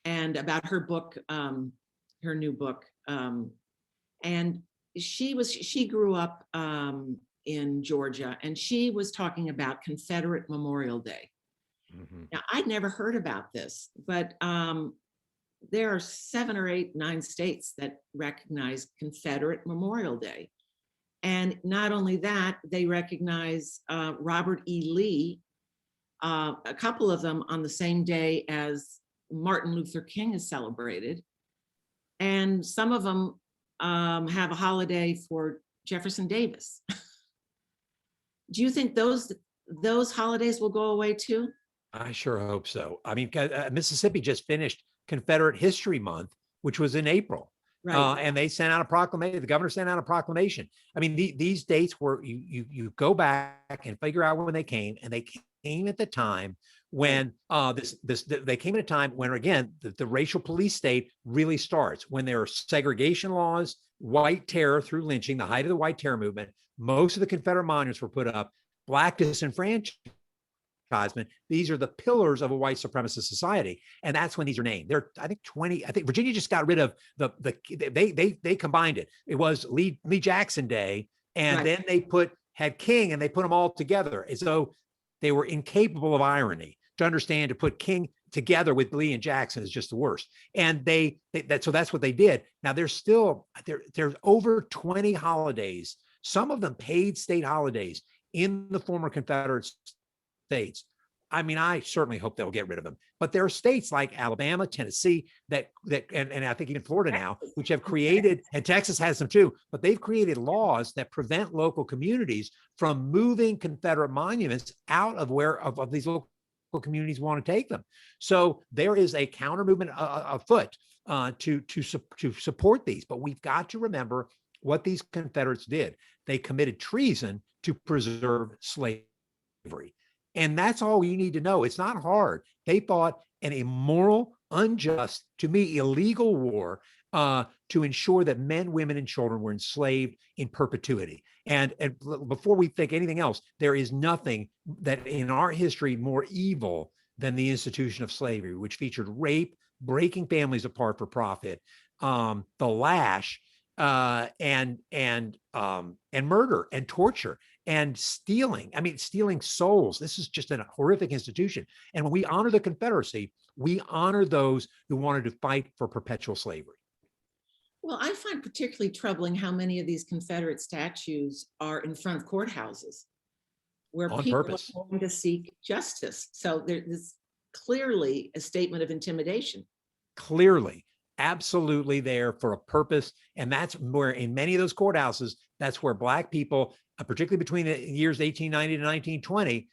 and about her book, her new book, and she grew up in Georgia, and she was talking about Confederate Memorial Day. Mm-hmm. Now, I'd never heard about this, but there are 7 or 8, 9 states that recognize Confederate Memorial Day. And not only that, they recognize Robert E. Lee, a couple of them on the same day as Martin Luther King is celebrated. And some of them have a holiday for Jefferson Davis. Do you think those holidays will go away too? I sure hope so. I mean, Mississippi just finished Confederate History Month, which was in April. Right. And they sent out a proclamation. The governor sent out a proclamation. I mean, these dates were, you go back and figure out when they came, and they came at the time when they came at a time when, again, the racial police state really starts, when there are segregation laws, white terror through lynching, the height of the white terror movement. Most of the Confederate monuments were put up. Black disenfranchisement. These are the pillars of a white supremacist society. And that's when these are named. They're, I think, 20. I think Virginia just got rid of they combined it. It was Lee Jackson Day. And then they had King, and they put them all together as though they were incapable of irony to understand to put King together with Lee and Jackson is just the worst. And so that's what they did. Now there's over 20 holidays, some of them paid state holidays in the former Confederate states. I mean, I certainly hope they'll get rid of them. But there are states like Alabama, Tennessee, and I think even Florida now, which have created, and Texas has them too, but they've created laws that prevent local communities from moving Confederate monuments out of these local communities want to take them. So there is a counter movement afoot to support these. But we've got to remember what these Confederates did. They committed treason to preserve slavery. And that's all you need to know. It's not hard. They fought an immoral, unjust, to me, illegal war to ensure that men, women, and children were enslaved in perpetuity. And before we think anything else, there is nothing that in our history more evil than the institution of slavery, which featured rape, breaking families apart for profit, the lash, and murder and torture and stealing. I mean, stealing souls. This is just a horrific institution. And when we honor the Confederacy, we honor those who wanted to fight for perpetual slavery. Well, I find particularly troubling how many of these Confederate statues are in front of courthouses where on people purpose. are going to seek justice. So there's clearly a statement of intimidation. Clearly. Absolutely there for a purpose. And that's where in many of those courthouses, that's where Black people, particularly between the years 1890 to 1920,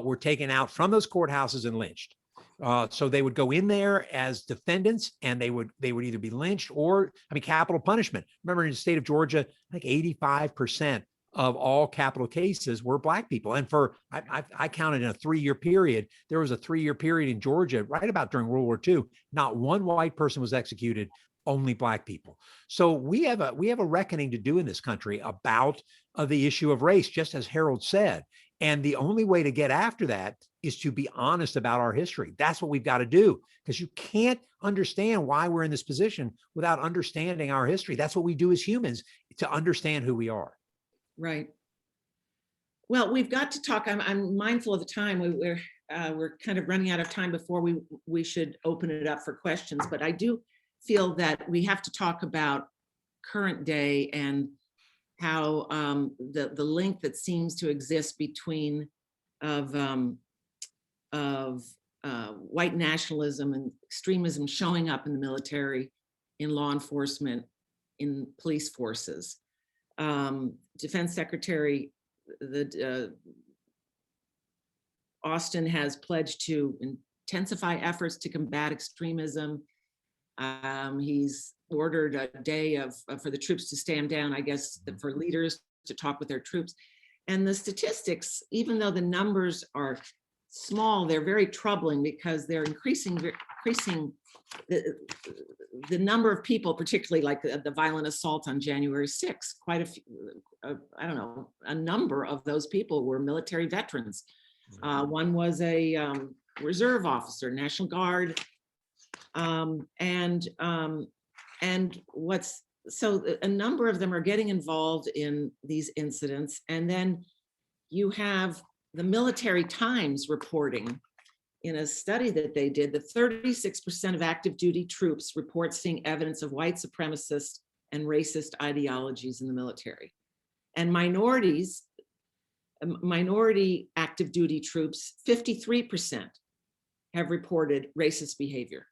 were taken out from those courthouses and lynched. So they would go in there as defendants, and they would either be lynched or, capital punishment. Remember, in the state of Georgia, I think 85% of all capital cases were Black people. And I counted in a 3-year period, there was a 3-year period in Georgia right about during World War II. Not one white person was executed, only Black people. So we have a reckoning to do in this country about the issue of race, just as Harold said. And the only way to get after that is to be honest about our history. That's what we've got to do, because you can't understand why we're in this position without understanding our history. That's what we do as humans, to understand who we are. Right. Well, we've got to talk. I'm mindful of the time. We're kind of running out of time before we should open it up for questions. But I do feel that we have to talk about current day and how the link that seems to exist between of white nationalism and extremism showing up in the military, in law enforcement, in police forces. Defense Secretary Austin has pledged to intensify efforts to combat extremism. He's ordered a day for the troops to stand down, I guess, for leaders to talk with their troops. And the statistics, even though the numbers are small, they're very troubling because they're increasing the number of people, particularly like the violent assault on January 6th. Quite a few, I don't know, a number of those people were military veterans. One was a reserve officer, National Guard. So a number of them are getting involved in these incidents. And then you have the Military Times reporting in a study that they did that 36% of active duty troops report seeing evidence of white supremacist and racist ideologies in the military. And minority active duty troops, 53% have reported racist behavior.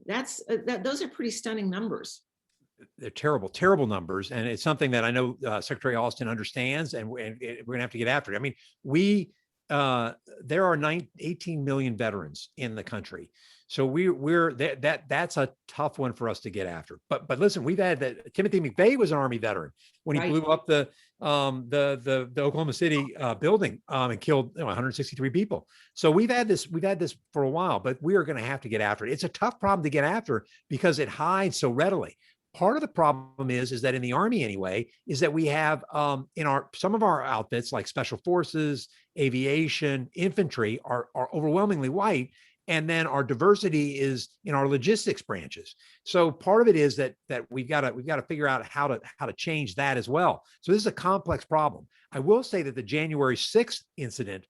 Those are pretty stunning numbers. They're terrible, terrible numbers. And it's something that I know Secretary Austin understands, and we're going to have to get after it. I mean, there are 18 million veterans in the country. So that's a tough one for us to get after. But listen, we've had that. Timothy McVeigh was an Army veteran when he blew up the Oklahoma City building and killed 163 people. So we've had this for a while, but we are going to have to get after it. It's a tough problem to get after because it hides so readily. Part of the problem is that in the Army anyway, is that we have some of our outfits like Special Forces, Aviation, Infantry are overwhelmingly white. And then our diversity is in our logistics branches. So part of it is that we've got to figure out how to change that as well. So this is a complex problem. I will say that the January 6th incident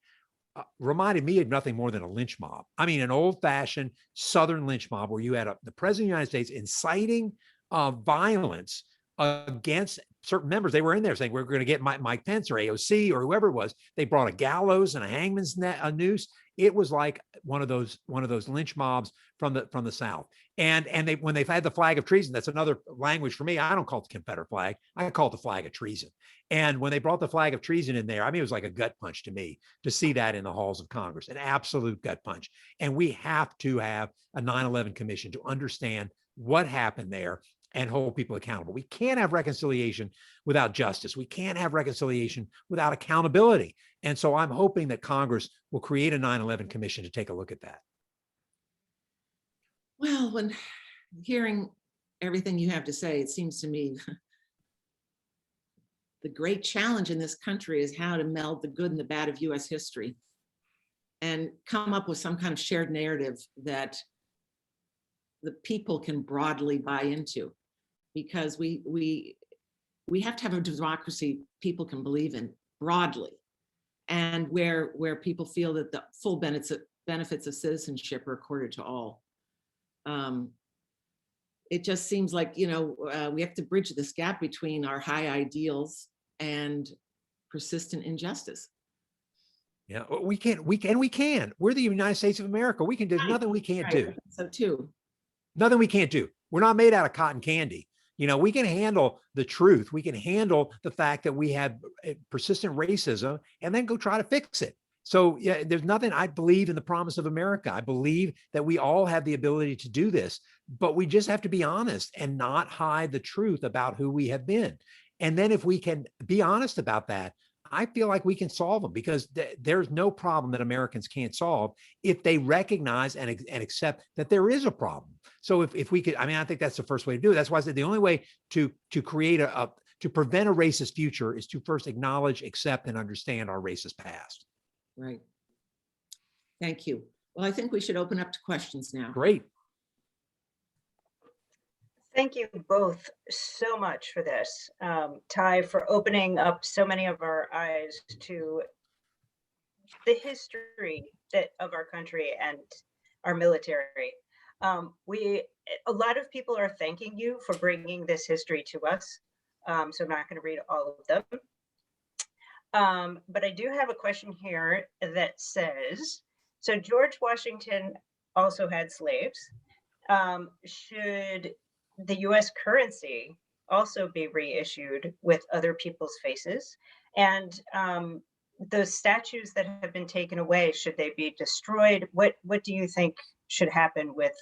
reminded me of nothing more than a lynch mob. I mean, an old-fashioned Southern lynch mob where you had the President of the United States inciting violence against certain members. They were in there saying, we're going to get Mike Pence or AOC or whoever it was. They brought a gallows and a hangman's noose. It was like one of those lynch mobs from the South. And when they've had the flag of treason, that's another language for me. I don't call it the Confederate flag. I call it the flag of treason. And when they brought the flag of treason in there, I mean, it was like a gut punch to me to see that in the halls of Congress, an absolute gut punch. And we have to have a 9/11 commission to understand what happened there and hold people accountable. We can't have reconciliation without justice. We can't have reconciliation without accountability. And so I'm hoping that Congress will create a 9/11 commission to take a look at that. Well, when hearing everything you have to say, it seems to me the great challenge in this country is how to meld the good and the bad of US history and come up with some kind of shared narrative that the people can broadly buy into, because we have to have a democracy people can believe in broadly, and where people feel that the full benefits of citizenship are accorded to all. It just seems like, we have to bridge this gap between our high ideals and persistent injustice. Yeah, we can. We're the United States of America. We can do nothing we can't do. So too. Nothing we can't do. We're not made out of cotton candy. We can handle the truth. We can handle the fact that we have persistent racism and then go try to fix it. So yeah, there's nothing. I believe in the promise of America. I believe that we all have the ability to do this, but we just have to be honest and not hide the truth about who we have been. And then if we can be honest about that, I feel like we can solve them, because there's no problem that Americans can't solve if they recognize and accept that there is a problem. So if we could, I think that's the first way to do it. That's why I said the only way to create to prevent a racist future is to first acknowledge, accept, and understand our racist past. Right. Thank you. Well, I think we should open up to questions now. Great. Thank you both so much for this. Ty, for opening up so many of our eyes to the history of our country and our military. A lot of people are thanking you for bringing this history to us. So I'm not going to read all of them. But I do have a question here that says, So George Washington also had slaves. Should the US currency also be reissued with other people's faces? And those statues that have been taken away, should they be destroyed? What do you think should happen with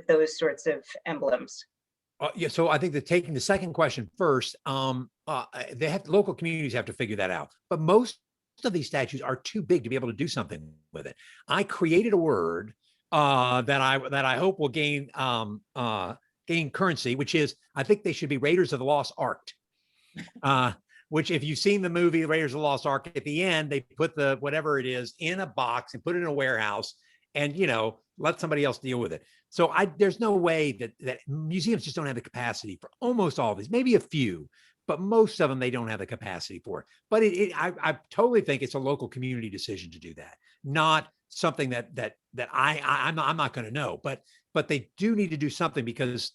those sorts of emblems? Yeah, so I think that taking the second question first, local communities have to figure that out. But most of these statues are too big to be able to do something with it. I created a word that I hope will gain currency, which is I think they should be Raiders of the Lost Ark. Which, if you've seen the movie Raiders of the Lost Ark, at the end they put the whatever it is in a box and put it in a warehouse, and let somebody else deal with it. So there's no way that museums just don't have the capacity for almost all of these, maybe a few, but most of them they don't have the capacity for. But I totally think it's a local community decision to do that, not something that I'm not going to know. But they do need to do something because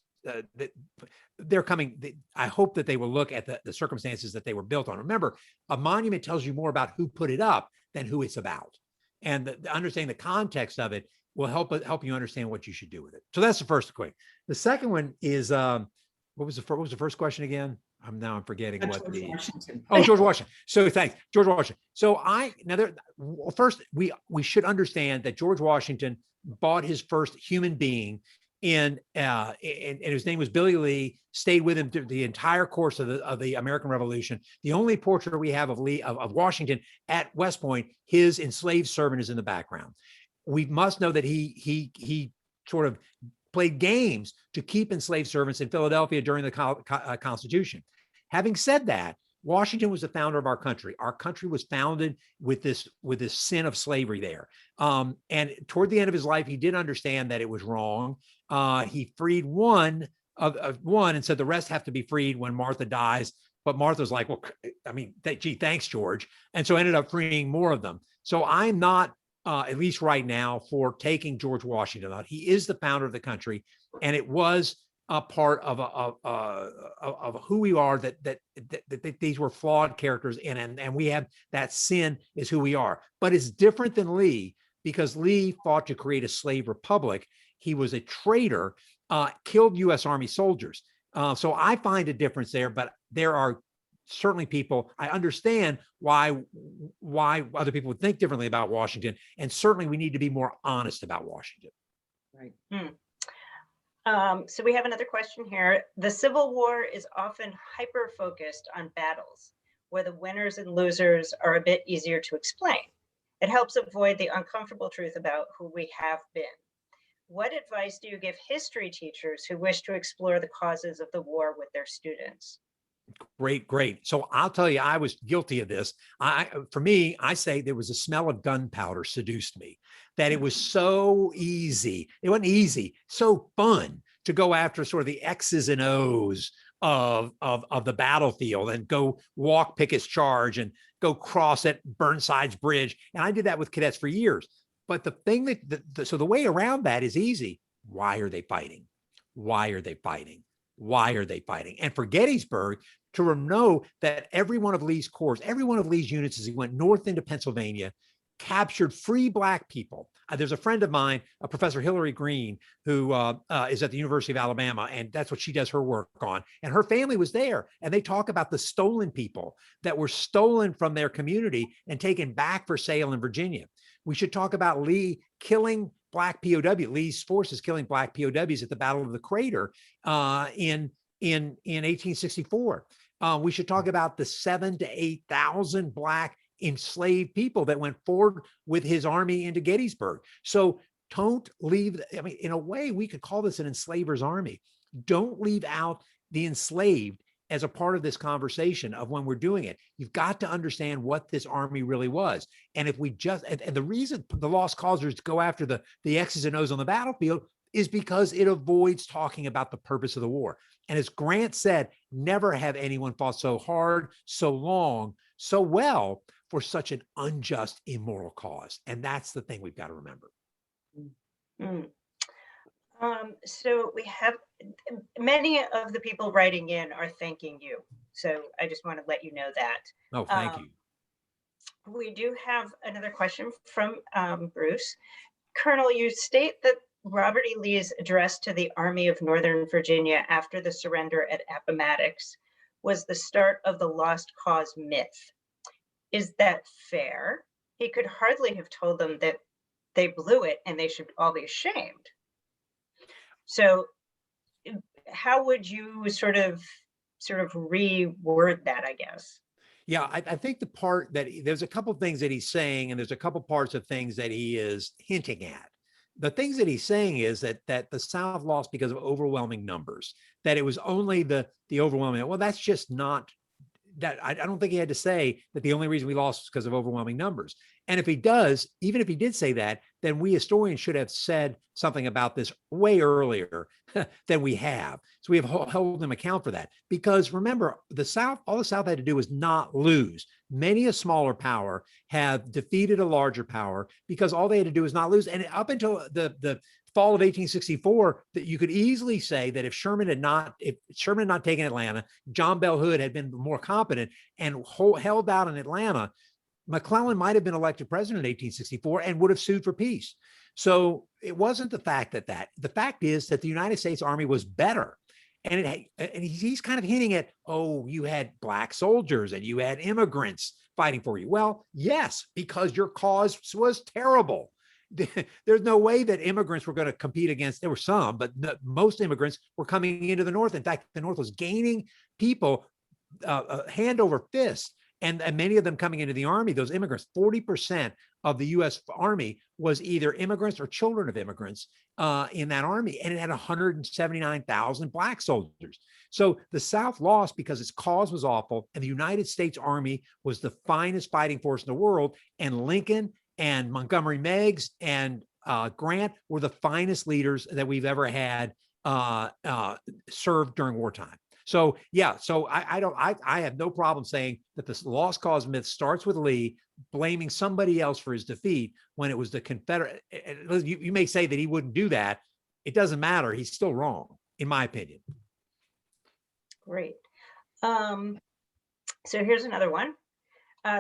they're coming. I hope that they will look at the circumstances that they were built on. Remember, a monument tells you more about who put it up than who it's about, and understanding the context of it will help you understand what you should do with it. So that's the first quick. The second one is what was the first question again? I'm forgetting what George Washington. Oh, George Washington. So thanks, George Washington. So first we should understand that George Washington bought his first human being and his name was Billy Lee, stayed with him through the entire course of the American Revolution. The only portrait we have of Washington at West Point, his enslaved servant is in the background. We must know that he sort of played games to keep enslaved servants in Philadelphia during the Constitution. Having said that, Washington was the founder of our country. Our country was founded with this sin of slavery there. And toward the end of his life, he did understand that it was wrong. He freed one and said the rest have to be freed when Martha dies. But Martha's like, well, I mean, gee, thanks, George. And so ended up freeing more of them. So I'm not, at least right now, for taking George Washington out. He is the founder of the country, and it was a part of who we are. That these were flawed characters, and we have that sin is who we are. But it's different than Lee, because Lee fought to create a slave republic. He was a traitor, killed U.S. Army soldiers. So I find a difference there, but there are certainly people, I understand why other people would think differently about Washington. And certainly we need to be more honest about Washington. Right. So we have another question here. The Civil War is often hyper-focused on battles, where the winners and losers are a bit easier to explain. It helps avoid the uncomfortable truth about who we have been. What advice do you give history teachers who wish to explore the causes of the war with their students? Great. So I'll tell you, I was guilty of this. For me, I say there was a smell of gunpowder seduced me, that it was so easy. It wasn't easy, so fun to go after sort of the X's and O's of the battlefield and go walk Pickett's Charge and go cross at Burnside's Bridge. And I did that with cadets for years. But the thing so the way around that is easy. Why are they fighting? Why are they fighting? Why are they fighting? And for Gettysburg, to know that every one of Lee's corps, every one of Lee's units, as he went north into Pennsylvania, captured free Black people. There's a friend of mine, Professor Hillary Green, who is at the University of Alabama, and that's what she does her work on. And her family was there, and they talk about the stolen people that were stolen from their community and taken back for sale in Virginia. We should talk about Lee killing Black POW, Lee's forces killing Black POWs at the Battle of the Crater in 1864. We should talk about the 7,000 to 8,000 Black enslaved people that went forward with his army into Gettysburg. So don't leave, I mean, in a way, we could call this an enslaver's army. Don't leave out the enslaved as a part of this conversation of when we're doing it. You've got to understand what this army really was. And if we just, and the reason the lost causers go after the X's and O's on the battlefield is because it avoids talking about the purpose of the war. And as Grant said, never have anyone fought so hard, so long, so well for such an unjust, immoral cause. And that's the thing we've got to remember. So we have many of the people writing in are thanking you. So I just want to let you know that. Oh, thank you. We do have another question from Bruce. Colonel, you state that Robert E. Lee's address to the Army of Northern Virginia after the surrender at Appomattox was the start of the lost cause myth. Is that fair? He could hardly have told them that they blew it and they should all be ashamed. So how would you sort of reword that, I guess? Yeah, I think the part that there's a couple of things that he's saying, and there's a couple parts of things that he is hinting at. The things that he's saying is that the South lost because of overwhelming numbers, that it was only the overwhelming. Well, that's just not that. I don't think he had to say that the only reason we lost was because of overwhelming numbers. And if he does, even if he did say that, then we historians should have said something about this way earlier than we have. So we have held him account for that. Because remember, the South, all the South had to do was not lose. Many a smaller power have defeated a larger power because all they had to do was not lose. And up until the fall of 1864, that you could easily say that if Sherman had not taken Atlanta, John Bell Hood had been more competent and held out in Atlanta, McClellan might have been elected president in 1864 and would have sued for peace. So it wasn't the fact the fact is that the United States Army was better. And he's kind of hinting at, oh, you had black soldiers and you had immigrants fighting for you. Well, yes, because your cause was terrible. There's no way that immigrants were going to compete against, there were some, but most immigrants were coming into the North. In fact, the North was gaining people hand over fist. And many of them coming into the Army, those immigrants, 40% of the U.S. Army was either immigrants or children of immigrants in that Army. And it had 179,000 black soldiers. So the South lost because its cause was awful. And the United States Army was the finest fighting force in the world. And Lincoln and Montgomery Meigs and Grant were the finest leaders that we've ever had served during wartime. So yeah, so I have no problem saying that this lost cause myth starts with Lee blaming somebody else for his defeat when it was the Confederate. You may say that he wouldn't do that. It doesn't matter. He's still wrong, in my opinion. Great. So here's another one.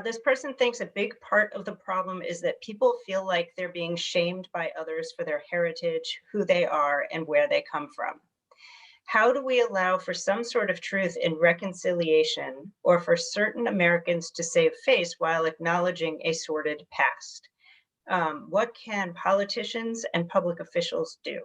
This person thinks a big part of the problem is that people feel like they're being shamed by others for their heritage, who they are, and where they come from. How do we allow for some sort of truth in reconciliation, or for certain Americans to save face while acknowledging a sordid past? What can politicians and public officials do?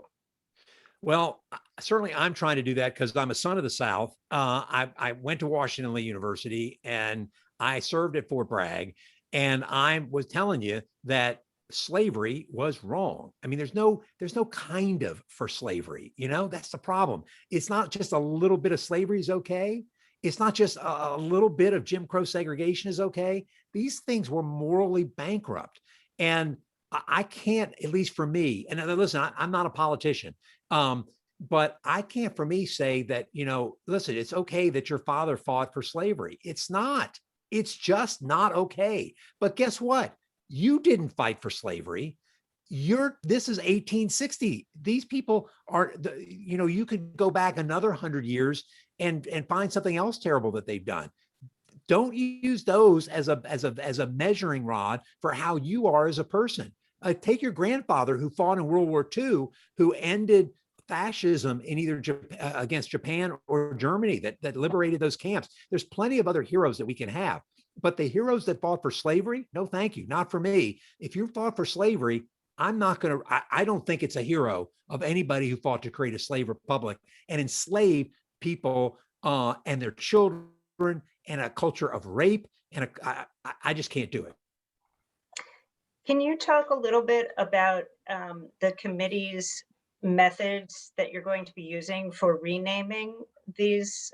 Well, certainly I'm trying to do that because I'm a son of the South. I went to Washington Lee University and I served at Fort Bragg. And I was telling you that slavery was wrong. I mean, there's no kind of for slavery, that's the problem. It's not just a little bit of slavery is okay. It's not just a little bit of Jim Crow segregation is okay. These things were morally bankrupt. And I can't, at least for me, and listen, I'm not a politician, but I can't for me say that, listen, it's okay that your father fought for slavery. It's not. It's just not okay. But guess what? You didn't fight for slavery. This is 1860. These people are, you could go back another 100 years and find something else terrible that they've done. Don't use those as a measuring rod for how you are as a person. Take your grandfather who fought in World War II, who ended fascism in either against Japan or Germany, that liberated those camps. There's plenty of other heroes that we can have. But the heroes that fought for slavery, no, thank you, not for me. If you fought for slavery, I don't think it's a hero of anybody who fought to create a slave republic and enslave people and their children and a culture of rape. And I just can't do it. Can you talk a little bit about the committee's methods that you're going to be using for renaming these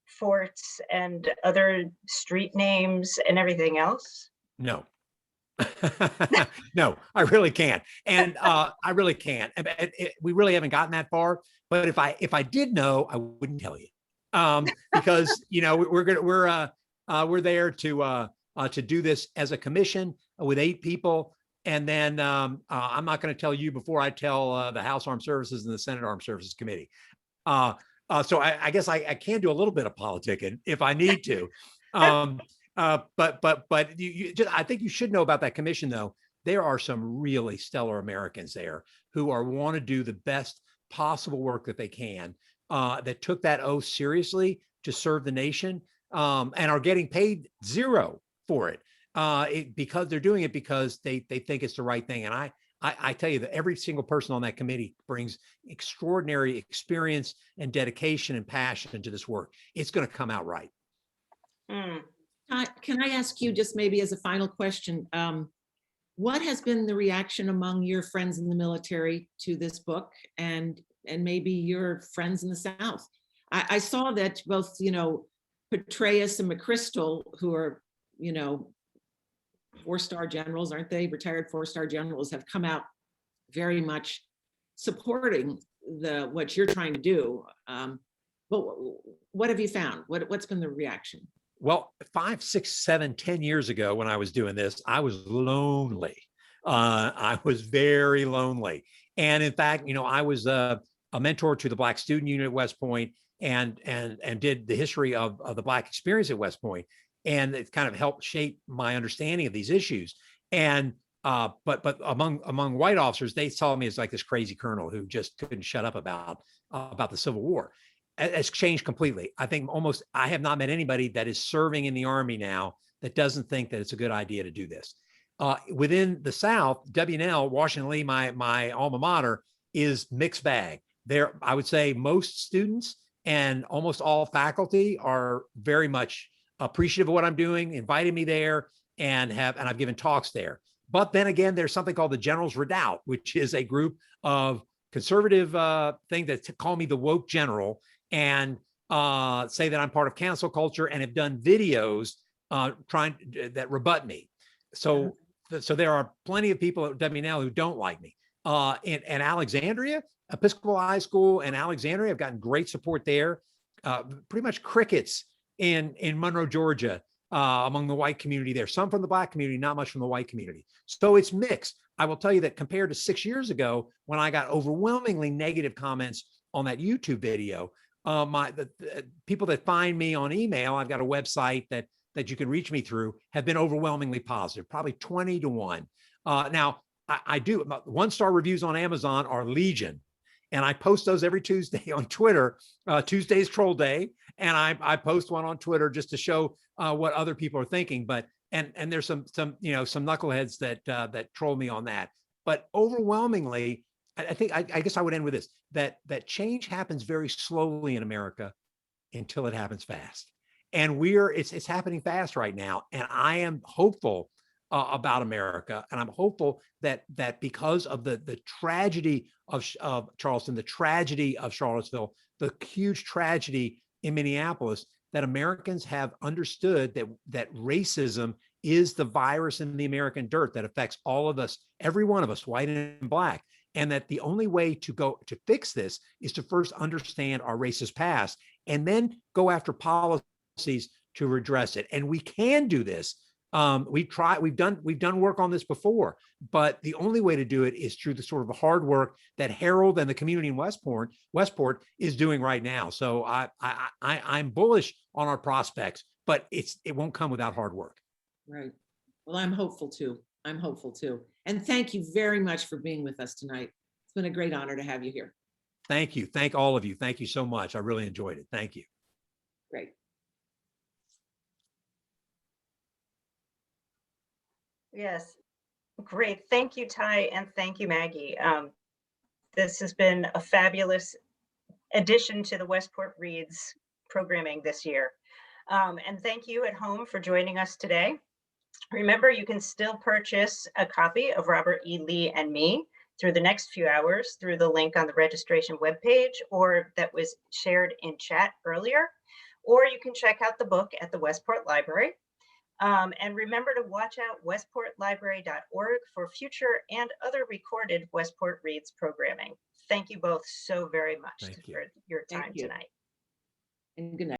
forts and other street names and everything else? No. No, I really can't. And I really can't. We really haven't gotten that far. But if I did know, I wouldn't tell you. Because we're there to do this as a commission with 8 people. And then I'm not going to tell you before I tell the House Armed Services and the Senate Armed Services Committee. So I guess I can do a little bit of politicking if I need to. But I think you should know about that commission, though. There are some really stellar Americans there who want to do the best possible work that they can, that took that oath seriously to serve the nation, and are getting paid zero for it, because they're doing it because they think it's the right thing. And I tell you that every single person on that committee brings extraordinary experience and dedication and passion to this work. It's going to come out right. Can I ask you, just maybe as a final question, what has been the reaction among your friends in the military to this book, and maybe your friends in the South? I saw that both, Petraeus and McChrystal, who are, 4-star generals, aren't they? Retired 4-star generals, have come out very much supporting what you're trying to do. But what have you found? What's been the reaction? Well, 5, 6, 7, 10 years ago, when I was doing this, I was lonely. I was very lonely. And in fact, I was a mentor to the Black Student Union at West Point, and did the history of the Black experience at West Point. And it kind of helped shape my understanding of these issues. And but among white officers, they saw me as like this crazy colonel who just couldn't shut up about the Civil War. It's changed completely. I think I have not met anybody that is serving in the Army now that doesn't think that it's a good idea to do this. Within the South, W&L, Washington Lee, my alma mater, is mixed bag. There, I would say most students and almost all faculty are very much appreciative of what I'm doing, invited me there, and I've given talks there. But then again, there's something called the General's Redoubt, which is a group of conservative thing that call me the woke general, and say that I'm part of cancel culture, and have done videos that rebut me. So there are plenty of people at W&L who don't like me. In Alexandria, Episcopal High School and Alexandria, I've gotten great support there. Pretty much crickets in Monroe, Georgia, among the white community there. Some from the Black community, not much from the white community. So it's mixed. I will tell you that compared to 6 years ago, when I got overwhelmingly negative comments on that YouTube video, the people that find me on email, I've got a website that you can reach me through, have been overwhelmingly positive, probably 20 to 1. Now, I do 1-star reviews on Amazon are legion, and I post those every Tuesday on Twitter. Tuesday's Troll Day, and I post one on Twitter just to show what other people are thinking. But and there's some knuckleheads that troll me on that. But overwhelmingly, I guess I would end with this: that change happens very slowly in America until it happens fast. And it's happening fast right now. And I am hopeful about America. And I'm hopeful that because of the tragedy of Charleston, the tragedy of Charlottesville, the huge tragedy in Minneapolis, that Americans have understood that racism is the virus in the American dirt that affects all of us, every one of us, white and Black. And that the only way to fix this is to first understand our racist past, and then go after policies to redress it. And we can do this. We've done work on this before, but the only way to do it is through the sort of hard work that Harold and the community in Westport is doing right now. So I'm bullish on our prospects, but it won't come without hard work. Right. Well, I'm hopeful too. And thank you very much for being with us tonight. It's been a great honor to have you here. Thank you. Thank all of you. Thank you so much. I really enjoyed it. Thank you. Great. Yes, great. Thank you, Ty, and thank you, Maggie. This has been a fabulous addition to the Westport Reads programming this year. And thank you at home for joining us today. Remember, you can still purchase a copy of Robert E. Lee and Me through the next few hours through the link on the registration webpage, or that was shared in chat earlier, or you can check out the book at the Westport Library. And remember to watch out westportlibrary.org for future and other recorded Westport Reads programming. Thank you both so very much for your time tonight. And good night.